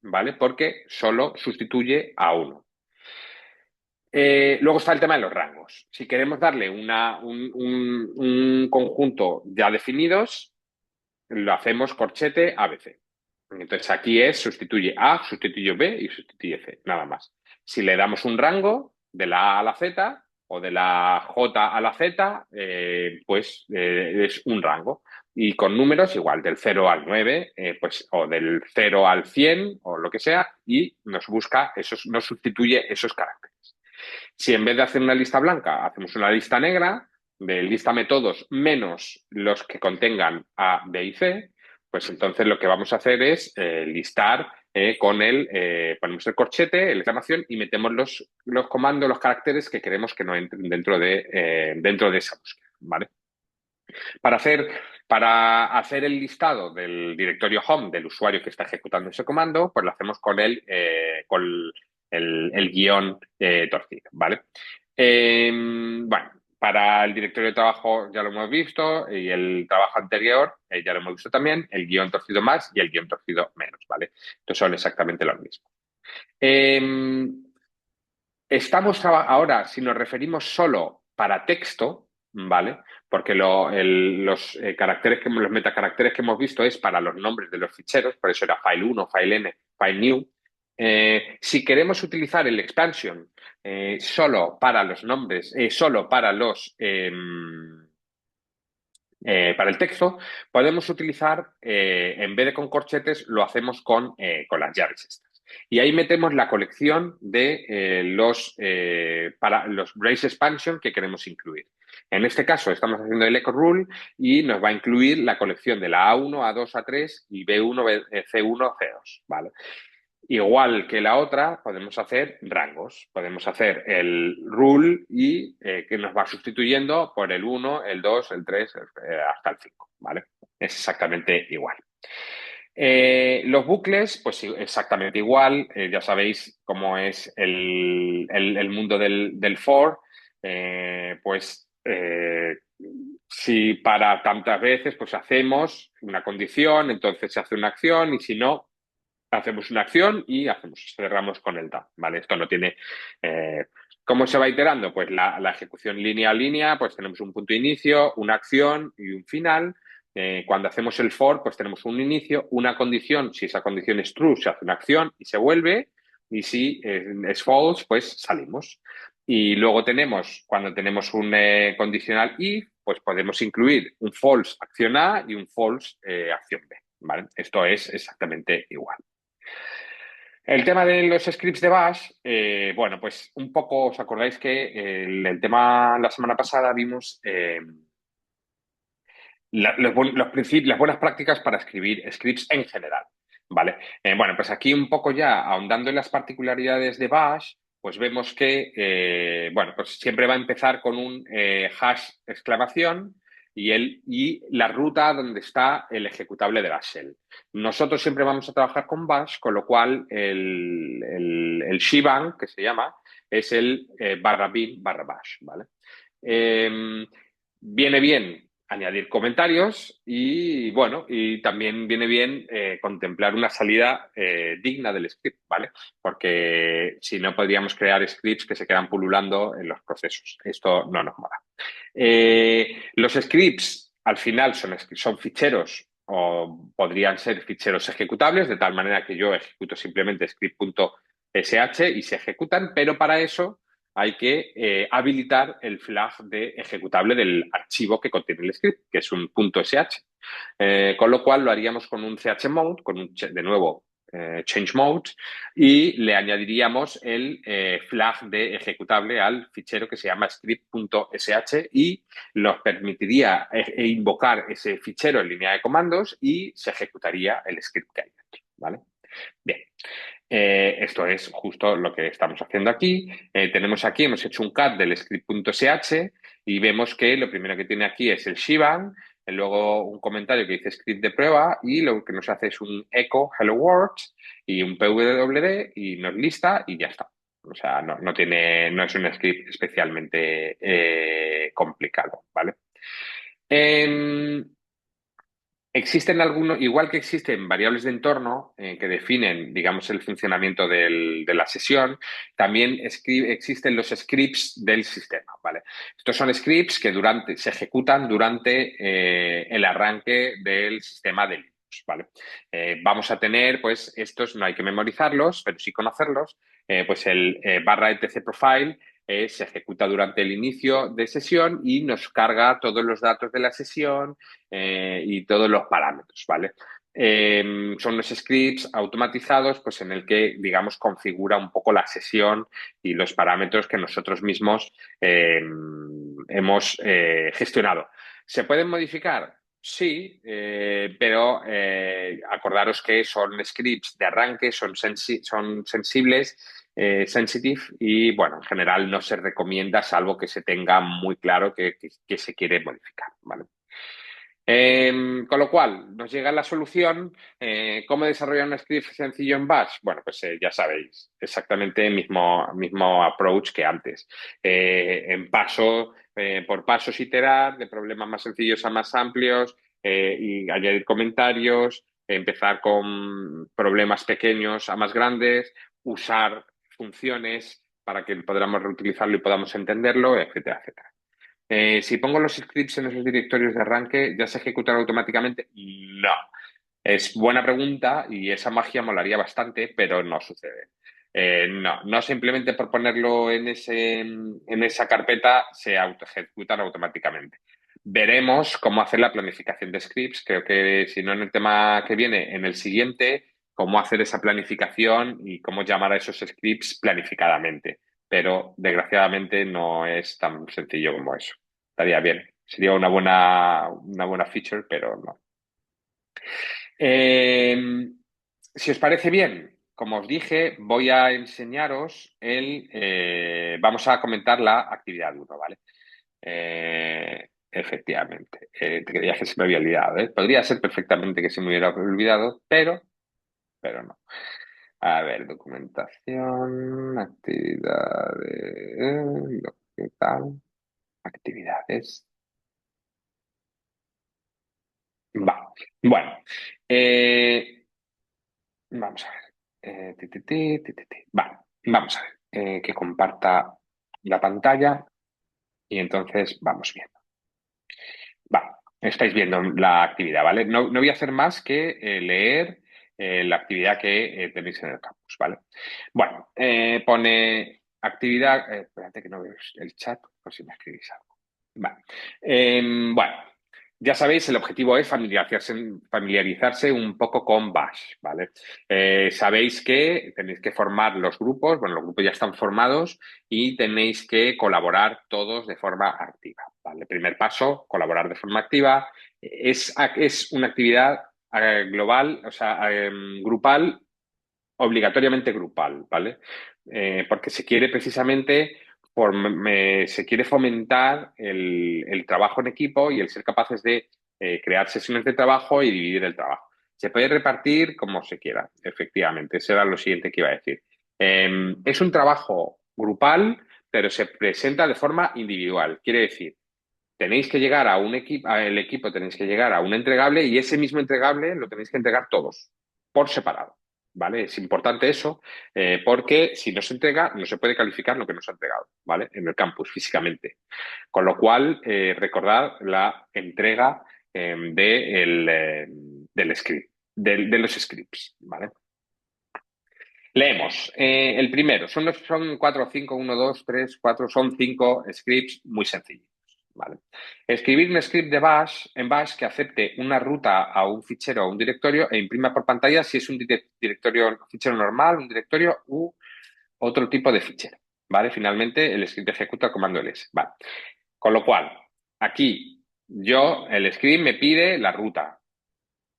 ¿vale? Porque solo sustituye a uno. Luego está el tema de los rangos. Si queremos darle un conjunto ya definidos, lo hacemos corchete ABC. Entonces aquí es sustituye A, sustituye B y sustituye C, nada más. Si le damos un rango de la A a la Z o de la J a la Z, pues es un rango. Y con números igual, del 0 al 9, pues, o del 0 al 100 o lo que sea, y nos busca esos, nos sustituye esos caracteres. Si en vez de hacer una lista blanca, hacemos una lista negra, de lístame todos menos los que contengan A, B y C, pues entonces lo que vamos a hacer es listar con ponemos el corchete, la exclamación y metemos los comandos, los caracteres que queremos que no entren dentro de esa búsqueda, ¿vale? Para hacer, para hacer el listado del directorio home del usuario que está ejecutando ese comando, pues lo hacemos con el guión torcido, ¿vale? Bueno, para el directorio de trabajo ya lo hemos visto y el trabajo anterior ya lo hemos visto también, el guión torcido más y el guión torcido menos, ¿vale? Entonces son exactamente los mismos. Eh, Estamos ahora, si nos referimos solo para texto, ¿vale? Porque los caracteres los metacaracteres que hemos visto es para los nombres de los ficheros, por eso era file 1, file n, file new. Si queremos utilizar el expansion solo para los nombres, solo para el texto, podemos utilizar, en vez de con corchetes, lo hacemos con las llaves estas. Y ahí metemos la colección de para los brace expansion que queremos incluir. En este caso estamos haciendo el echo rule y nos va a incluir la colección de la A1, A2, A3 y B1, C1, C2, ¿vale? Igual que la otra, podemos hacer rangos. Podemos hacer el rule y que nos va sustituyendo por el 1, el 2, el 3, hasta el 5, ¿vale? Es exactamente igual. Los bucles, pues sí, exactamente igual. Ya sabéis cómo es el mundo del for. Pues si para tantas veces, pues hacemos una condición, entonces se hace una acción y si no, hacemos una acción y cerramos con el DAO, ¿vale? Esto no tiene... ¿Cómo se va iterando? Pues la ejecución línea a línea, pues tenemos un punto de inicio, una acción y un final. Cuando hacemos el for, pues tenemos un inicio, una condición. Si esa condición es true, se hace una acción y se vuelve. Y si es false, pues salimos. Y luego cuando tenemos un condicional if, pues podemos incluir un false acción A y un false acción B, ¿vale? Esto es exactamente igual. El tema de los scripts de Bash, bueno, pues un poco, ¿os acordáis que el tema la semana pasada vimos las buenas prácticas para escribir scripts en general, ¿vale? Bueno, pues aquí un poco ya ahondando en las particularidades de Bash, pues vemos que, bueno, pues siempre va a empezar con un hash exclamación y la ruta donde está el ejecutable de la shell. Nosotros siempre vamos a trabajar con Bash, con lo cual el shebang, que se llama, es el /bin /bash, ¿vale? Viene bien añadir comentarios y, bueno, y también viene bien contemplar una salida digna del script, ¿vale? Porque si no podríamos crear scripts que se quedan pululando en los procesos. Esto no nos mola. Los scripts al final son ficheros o podrían ser ficheros ejecutables, de tal manera que yo ejecuto simplemente script.sh y se ejecutan, pero para eso hay que habilitar el flag de ejecutable del archivo que contiene el script, que es un .sh. Con lo cual lo haríamos con un chmode, de nuevo, change mode, y le añadiríamos el flag de ejecutable al fichero que se llama script.sh y nos permitiría invocar ese fichero en línea de comandos y se ejecutaría el script que hay dentro, ¿vale? Bien. Esto es justo lo que estamos haciendo aquí. Tenemos aquí, hemos hecho un cat del script.sh y vemos que lo primero que tiene aquí es el shebang, luego un comentario que dice script de prueba y lo que nos hace es un echo hello world y un pwd y nos lista y ya está. O sea, no es un script especialmente complicado, ¿vale? Em, Existen algunos, igual que existen variables de entorno que definen, digamos, el funcionamiento de la sesión, también existen los scripts del sistema, ¿vale? Estos son scripts que se ejecutan durante el arranque del sistema de Linux, ¿vale? Vamos a tener, pues, estos no hay que memorizarlos, pero sí conocerlos, pues el barra etc profile se ejecuta durante el inicio de sesión y nos carga todos los datos de la sesión y todos los parámetros, ¿vale? Son los scripts automatizados, pues en el que, digamos, configura un poco la sesión y los parámetros que nosotros mismos hemos gestionado. ¿Se pueden modificar? Sí, pero acordaros que son scripts de arranque, son sensibles, sensitive y, bueno, en general no se recomienda salvo que se tenga muy claro que se quiere modificar, ¿vale? Con lo cual, nos llega la solución. ¿Cómo desarrollar un script sencillo en Bash? Bueno, pues ya sabéis, exactamente el mismo approach que antes. Por pasos iterar, de problemas más sencillos a más amplios y añadir comentarios, empezar con problemas pequeños a más grandes, usar funciones para que podamos reutilizarlo y podamos entenderlo, etcétera, etcétera. Si pongo los scripts en esos directorios de arranque, ¿ya se ejecutan automáticamente? No. Es buena pregunta y esa magia molaría bastante, pero no sucede. No simplemente por ponerlo en esa carpeta se auto ejecutan automáticamente. Veremos cómo hacer la planificación de scripts. Creo que si no en el tema que viene, en el siguiente, cómo hacer esa planificación y cómo llamar a esos scripts planificadamente. Pero desgraciadamente no es tan sencillo como eso. Estaría bien. Sería una buena feature, pero no. Eh, si os parece bien, como os dije, voy a enseñaros vamos a comentar la actividad 1, ¿vale? Efectivamente. Te creía que se me había olvidado, ¿eh? Podría ser perfectamente que se me hubiera olvidado, pero no. A ver, documentación, actividades, ¿qué tal? Actividades. Va. Bueno, eh, vamos a ver. Vale, vamos a ver. Que comparta la pantalla y entonces vamos viendo. Vale, estáis viendo la actividad, ¿vale? No voy a hacer más que leer la actividad que tenéis en el campus, ¿vale? Bueno, pone actividad. Espérate que no veo el chat, por si me escribís algo. Vale. Bueno, ya sabéis, el objetivo es familiarizarse un poco con Bash, ¿vale? Sabéis que tenéis que formar los grupos, bueno, los grupos ya están formados y tenéis que colaborar todos de forma activa, ¿vale? Primer paso, colaborar de forma activa. Es una actividad global, o sea, grupal, obligatoriamente grupal, ¿vale? Porque se quiere precisamente se quiere fomentar el trabajo en equipo y el ser capaces de crear sesiones de trabajo y dividir el trabajo. Se puede repartir como se quiera, efectivamente. Eso era lo siguiente que iba a decir. Es un trabajo grupal, pero se presenta de forma individual. Quiere decir, tenéis que llegar a un equipo, el equipo tenéis que llegar a un entregable y ese mismo entregable lo tenéis que entregar todos, por separado. ¿Vale? Es importante eso, porque si no se entrega, no se puede calificar lo que no se ha entregado, ¿vale? En el campus, físicamente. Con lo cual, recordad la entrega del script, de los scripts, ¿vale? Leemos. El primero, son 4, 5, 1, 2, 3, 4, son 5 scripts muy sencillos. ¿Vale? Escribir un script de Bash en Bash que acepte una ruta a un fichero o un directorio e imprima por pantalla si es un fichero normal, un directorio u otro tipo de fichero. ¿Vale? Finalmente, el script ejecuta el comando ls. ¿Vale? Con lo cual, aquí el script me pide la ruta.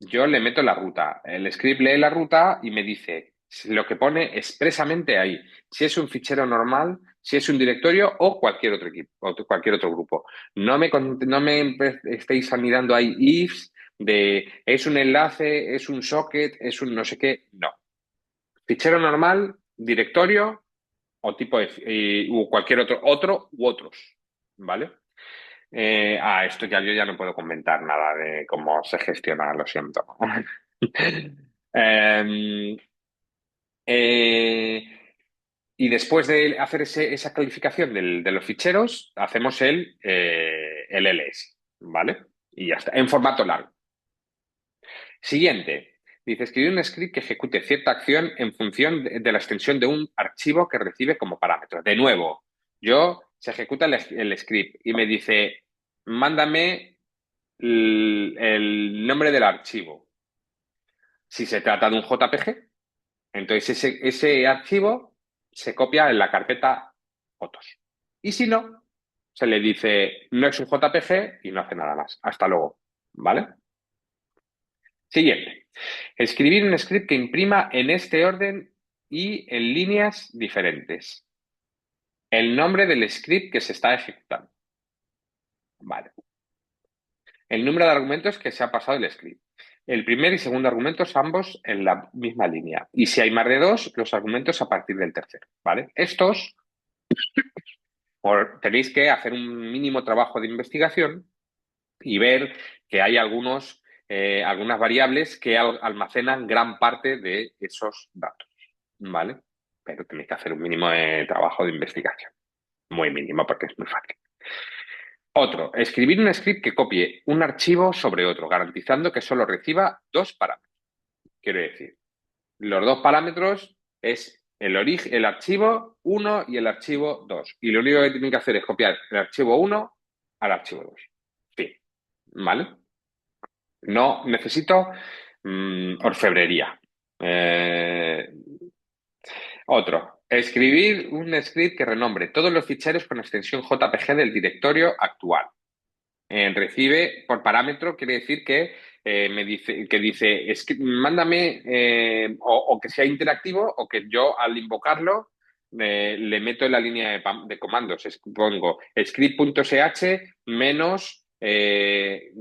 Yo le meto la ruta. El script lee la ruta y me dice lo que pone expresamente ahí. Si es un fichero normal, si es un directorio o cualquier otro equipo, o cualquier otro grupo. No me estéis mirando ahí ifs de es un enlace, es un socket, es un no sé qué. No. Fichero normal, directorio o tipo de, u cualquier otro u otros. ¿Vale? Esto ya yo ya no puedo comentar nada de cómo se gestiona, lo siento. Em, eh, y después de hacer esa calificación de los ficheros, hacemos el LS, ¿vale? Y ya está, en formato largo. Siguiente. Dice, escribir un script que ejecute cierta acción en función de la extensión de un archivo que recibe como parámetro. De nuevo, se ejecuta el script y me dice, mándame el nombre del archivo. Si se trata de un JPG, entonces ese archivo se copia en la carpeta fotos. Y si no, se le dice, no es un JPG y no hace nada más. Hasta luego. ¿Vale? Siguiente. Escribir un script que imprima en este orden y en líneas diferentes. El nombre del script que se está ejecutando. Vale. El número de argumentos que se ha pasado el script. El primer y segundo argumentos, ambos en la misma línea. Y si hay más de dos, los argumentos a partir del tercero. ¿Vale? Estos tenéis que hacer un mínimo trabajo de investigación y ver que hay algunas variables que almacenan gran parte de esos datos. ¿Vale? Pero tenéis que hacer un mínimo de trabajo de investigación. Muy mínimo porque es muy fácil. Otro, escribir un script que copie un archivo sobre otro, garantizando que solo reciba dos parámetros. Quiero decir, los dos parámetros es el archivo 1 y el archivo 2. Y lo único que tienen que hacer es copiar el archivo 1 al archivo 2. Sí, ¿vale? No necesito orfebrería. Eh, Otro, escribir un script que renombre todos los ficheros con extensión JPG del directorio actual. Recibe por parámetro, quiere decir que mándame o que sea interactivo o que yo al invocarlo le meto en la línea de comandos. Pongo script.sh menos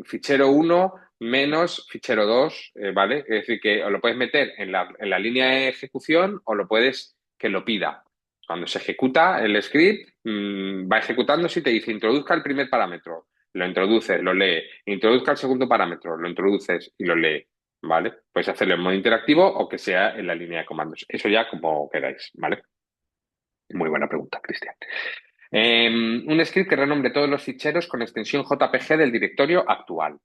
fichero 1 menos fichero 2, ¿vale? Es decir, que o lo puedes meter en la línea de ejecución o lo puedes que lo pida. Cuando se ejecuta el script, va ejecutando si te dice introduzca el primer parámetro, lo introduces, lo lee, introduzca el segundo parámetro, lo introduces y lo lee, ¿vale? Puedes hacerlo en modo interactivo o que sea en la línea de comandos. Eso ya como queráis, ¿vale? Muy buena pregunta, Cristian. Un script que renombre todos los ficheros con extensión JPG del directorio actual,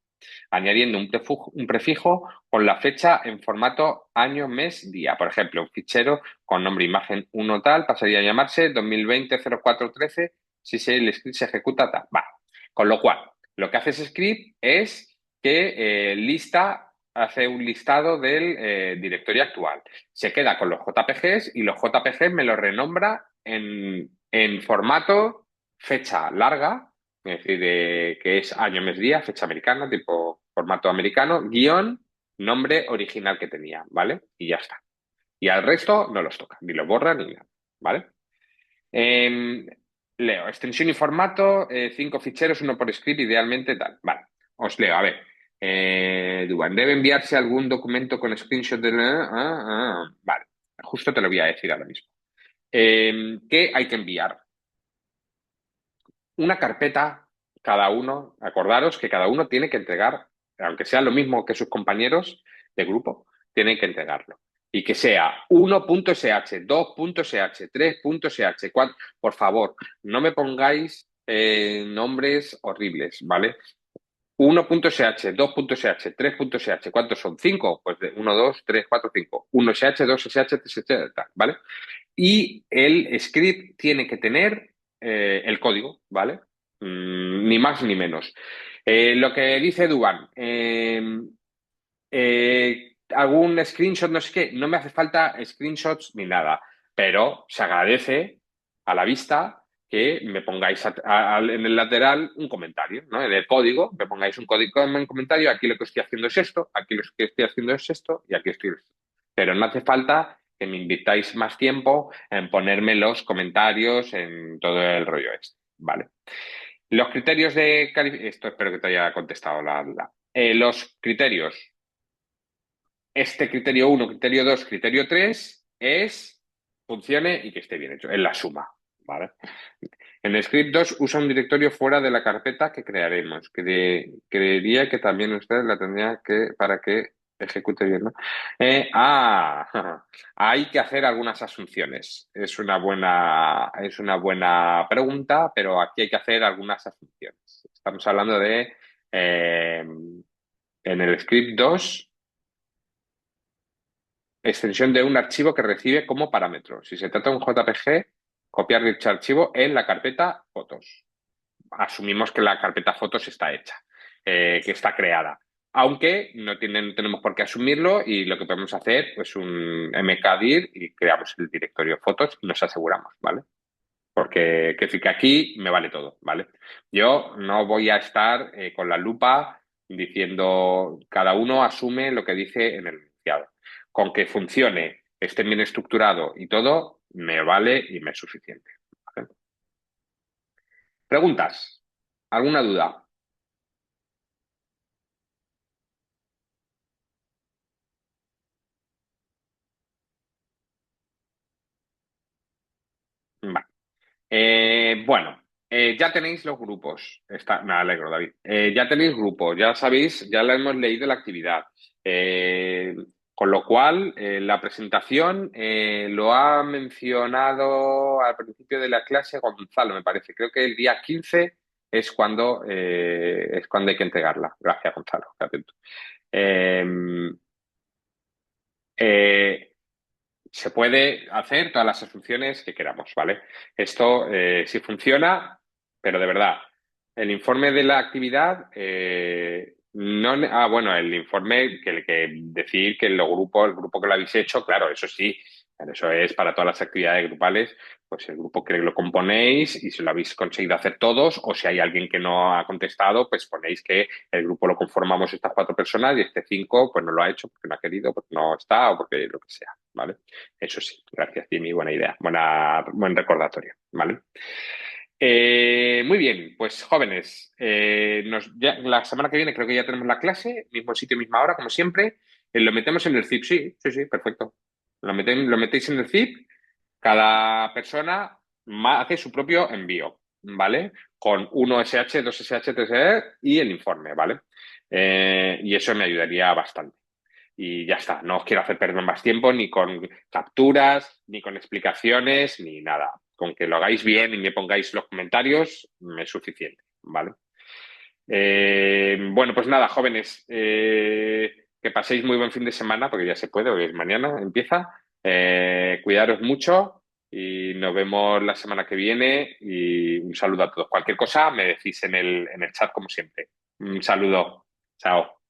añadiendo un prefijo con la fecha en formato año, mes, día. Por ejemplo, un fichero con nombre imagen 1 tal pasaría a llamarse 2020-04-13 si el script se ejecuta tal. Va. Con lo cual, lo que hace ese script es que hace un listado del directorio actual. Se queda con los JPGs y los JPGs me los renombra en formato fecha larga, es decir, que es año, mes, día, fecha americana, tipo formato americano, guión, nombre original que tenía, ¿vale? Y ya está. Y al resto no los toca, ni los borra ni nada, ¿vale? Eh, Leo, extensión y formato, 5 ficheros, uno por script, idealmente tal. Vale, os leo, a ver. Duan, ¿debe enviarse algún documento con screenshot de vale, justo te lo voy a decir ahora mismo. ¿Qué hay que enviar? Una carpeta, cada uno, acordaros que cada uno tiene que entregar, aunque sea lo mismo que sus compañeros de grupo, tienen que entregarlo. Y que sea 1.sh, 2.sh, 3.sh, 4. Por favor, no me pongáis nombres horribles, ¿vale? 1.sh, 2.sh, 3.sh, ¿cuántos son? 5, pues de 1, 2, 3, 4, 5. 1sh, 2sh, 3sh, tal, ¿vale? Y el script tiene que tener el código, ¿vale? Ni más ni menos. Lo que dice Duban, algún screenshot, no sé qué, no me hace falta screenshots ni nada, pero se agradece a la vista que me pongáis en el lateral un comentario, ¿no? En el código, me pongáis un código en un comentario, aquí lo que estoy haciendo es esto, aquí lo que estoy haciendo es esto y aquí estoy esto. Pero no hace falta que me invitáis más tiempo en ponerme los comentarios en todo el rollo este, ¿vale? Los criterios de calificación, esto espero que te haya contestado la duda. Los criterios, este criterio 1, criterio 2, criterio 3 es funcione y que esté bien hecho, es la suma, ¿vale? En Script 2 usa un directorio fuera de la carpeta que crearemos. Creería que también usted la tendría que para que ejecute bien, ¿no? Hay que hacer algunas asunciones. Es una buena pregunta, pero aquí hay que hacer algunas asunciones. Estamos hablando de en el Script 2 extensión de un archivo que recibe como parámetro. Si se trata de un JPG, copiar dicho archivo en la carpeta fotos. Asumimos que la carpeta fotos está hecha, que está creada. Aunque no tenemos por qué asumirlo y lo que podemos hacer es pues un mkdir y creamos el directorio fotos y nos aseguramos, ¿vale? Porque que aquí me vale todo, ¿vale? Yo no voy a estar con la lupa diciendo cada uno asume lo que dice en el enunciado. Con que funcione, esté bien estructurado y todo, me vale y me es suficiente. ¿Vale? ¿Preguntas? ¿Alguna duda? Vale. Bueno, ya tenéis los grupos. Me alegro, David. Ya tenéis grupos, ya sabéis, ya la hemos leído la actividad. Eh, con lo cual, la presentación lo ha mencionado al principio de la clase Gonzalo, me parece. Creo que el día 15 es cuando hay que entregarla. Gracias, Gonzalo. Qué atento. Eh, eh, Se puede hacer todas las asunciones que queramos, ¿vale? Esto sí funciona, pero de verdad, el informe de la actividad, no, bueno, el informe que decir que el grupo que lo habéis hecho, claro, eso sí, claro, eso es para todas las actividades grupales, pues el grupo que lo componéis y si lo habéis conseguido hacer todos, o si hay alguien que no ha contestado, pues ponéis que el grupo lo conformamos estas cuatro personas y este cinco, pues no lo ha hecho porque no ha querido, porque no está o porque lo que sea, ¿vale? Eso sí, gracias, Jimmy. Buena idea. Buen recordatorio, ¿vale? Muy bien, pues jóvenes, la semana que viene creo que ya tenemos la clase, mismo sitio, misma hora, como siempre. Lo metemos en el zip, sí, sí, sí, perfecto. Lo metéis en el zip, cada persona hace su propio envío, ¿vale? Con 1 SH, 2 SH, 3 y el informe, ¿vale? Y eso me ayudaría bastante y ya está. No os quiero hacer perder más tiempo ni con capturas, ni con explicaciones, ni nada. Con que lo hagáis bien y me pongáis los comentarios, me es suficiente, ¿vale? Bueno, pues nada, jóvenes, que paséis muy buen fin de semana, porque ya se puede, hoy es mañana, empieza. Cuidaros mucho y nos vemos la semana que viene y un saludo a todos. Cualquier cosa me decís en el chat como siempre. Un saludo. Chao.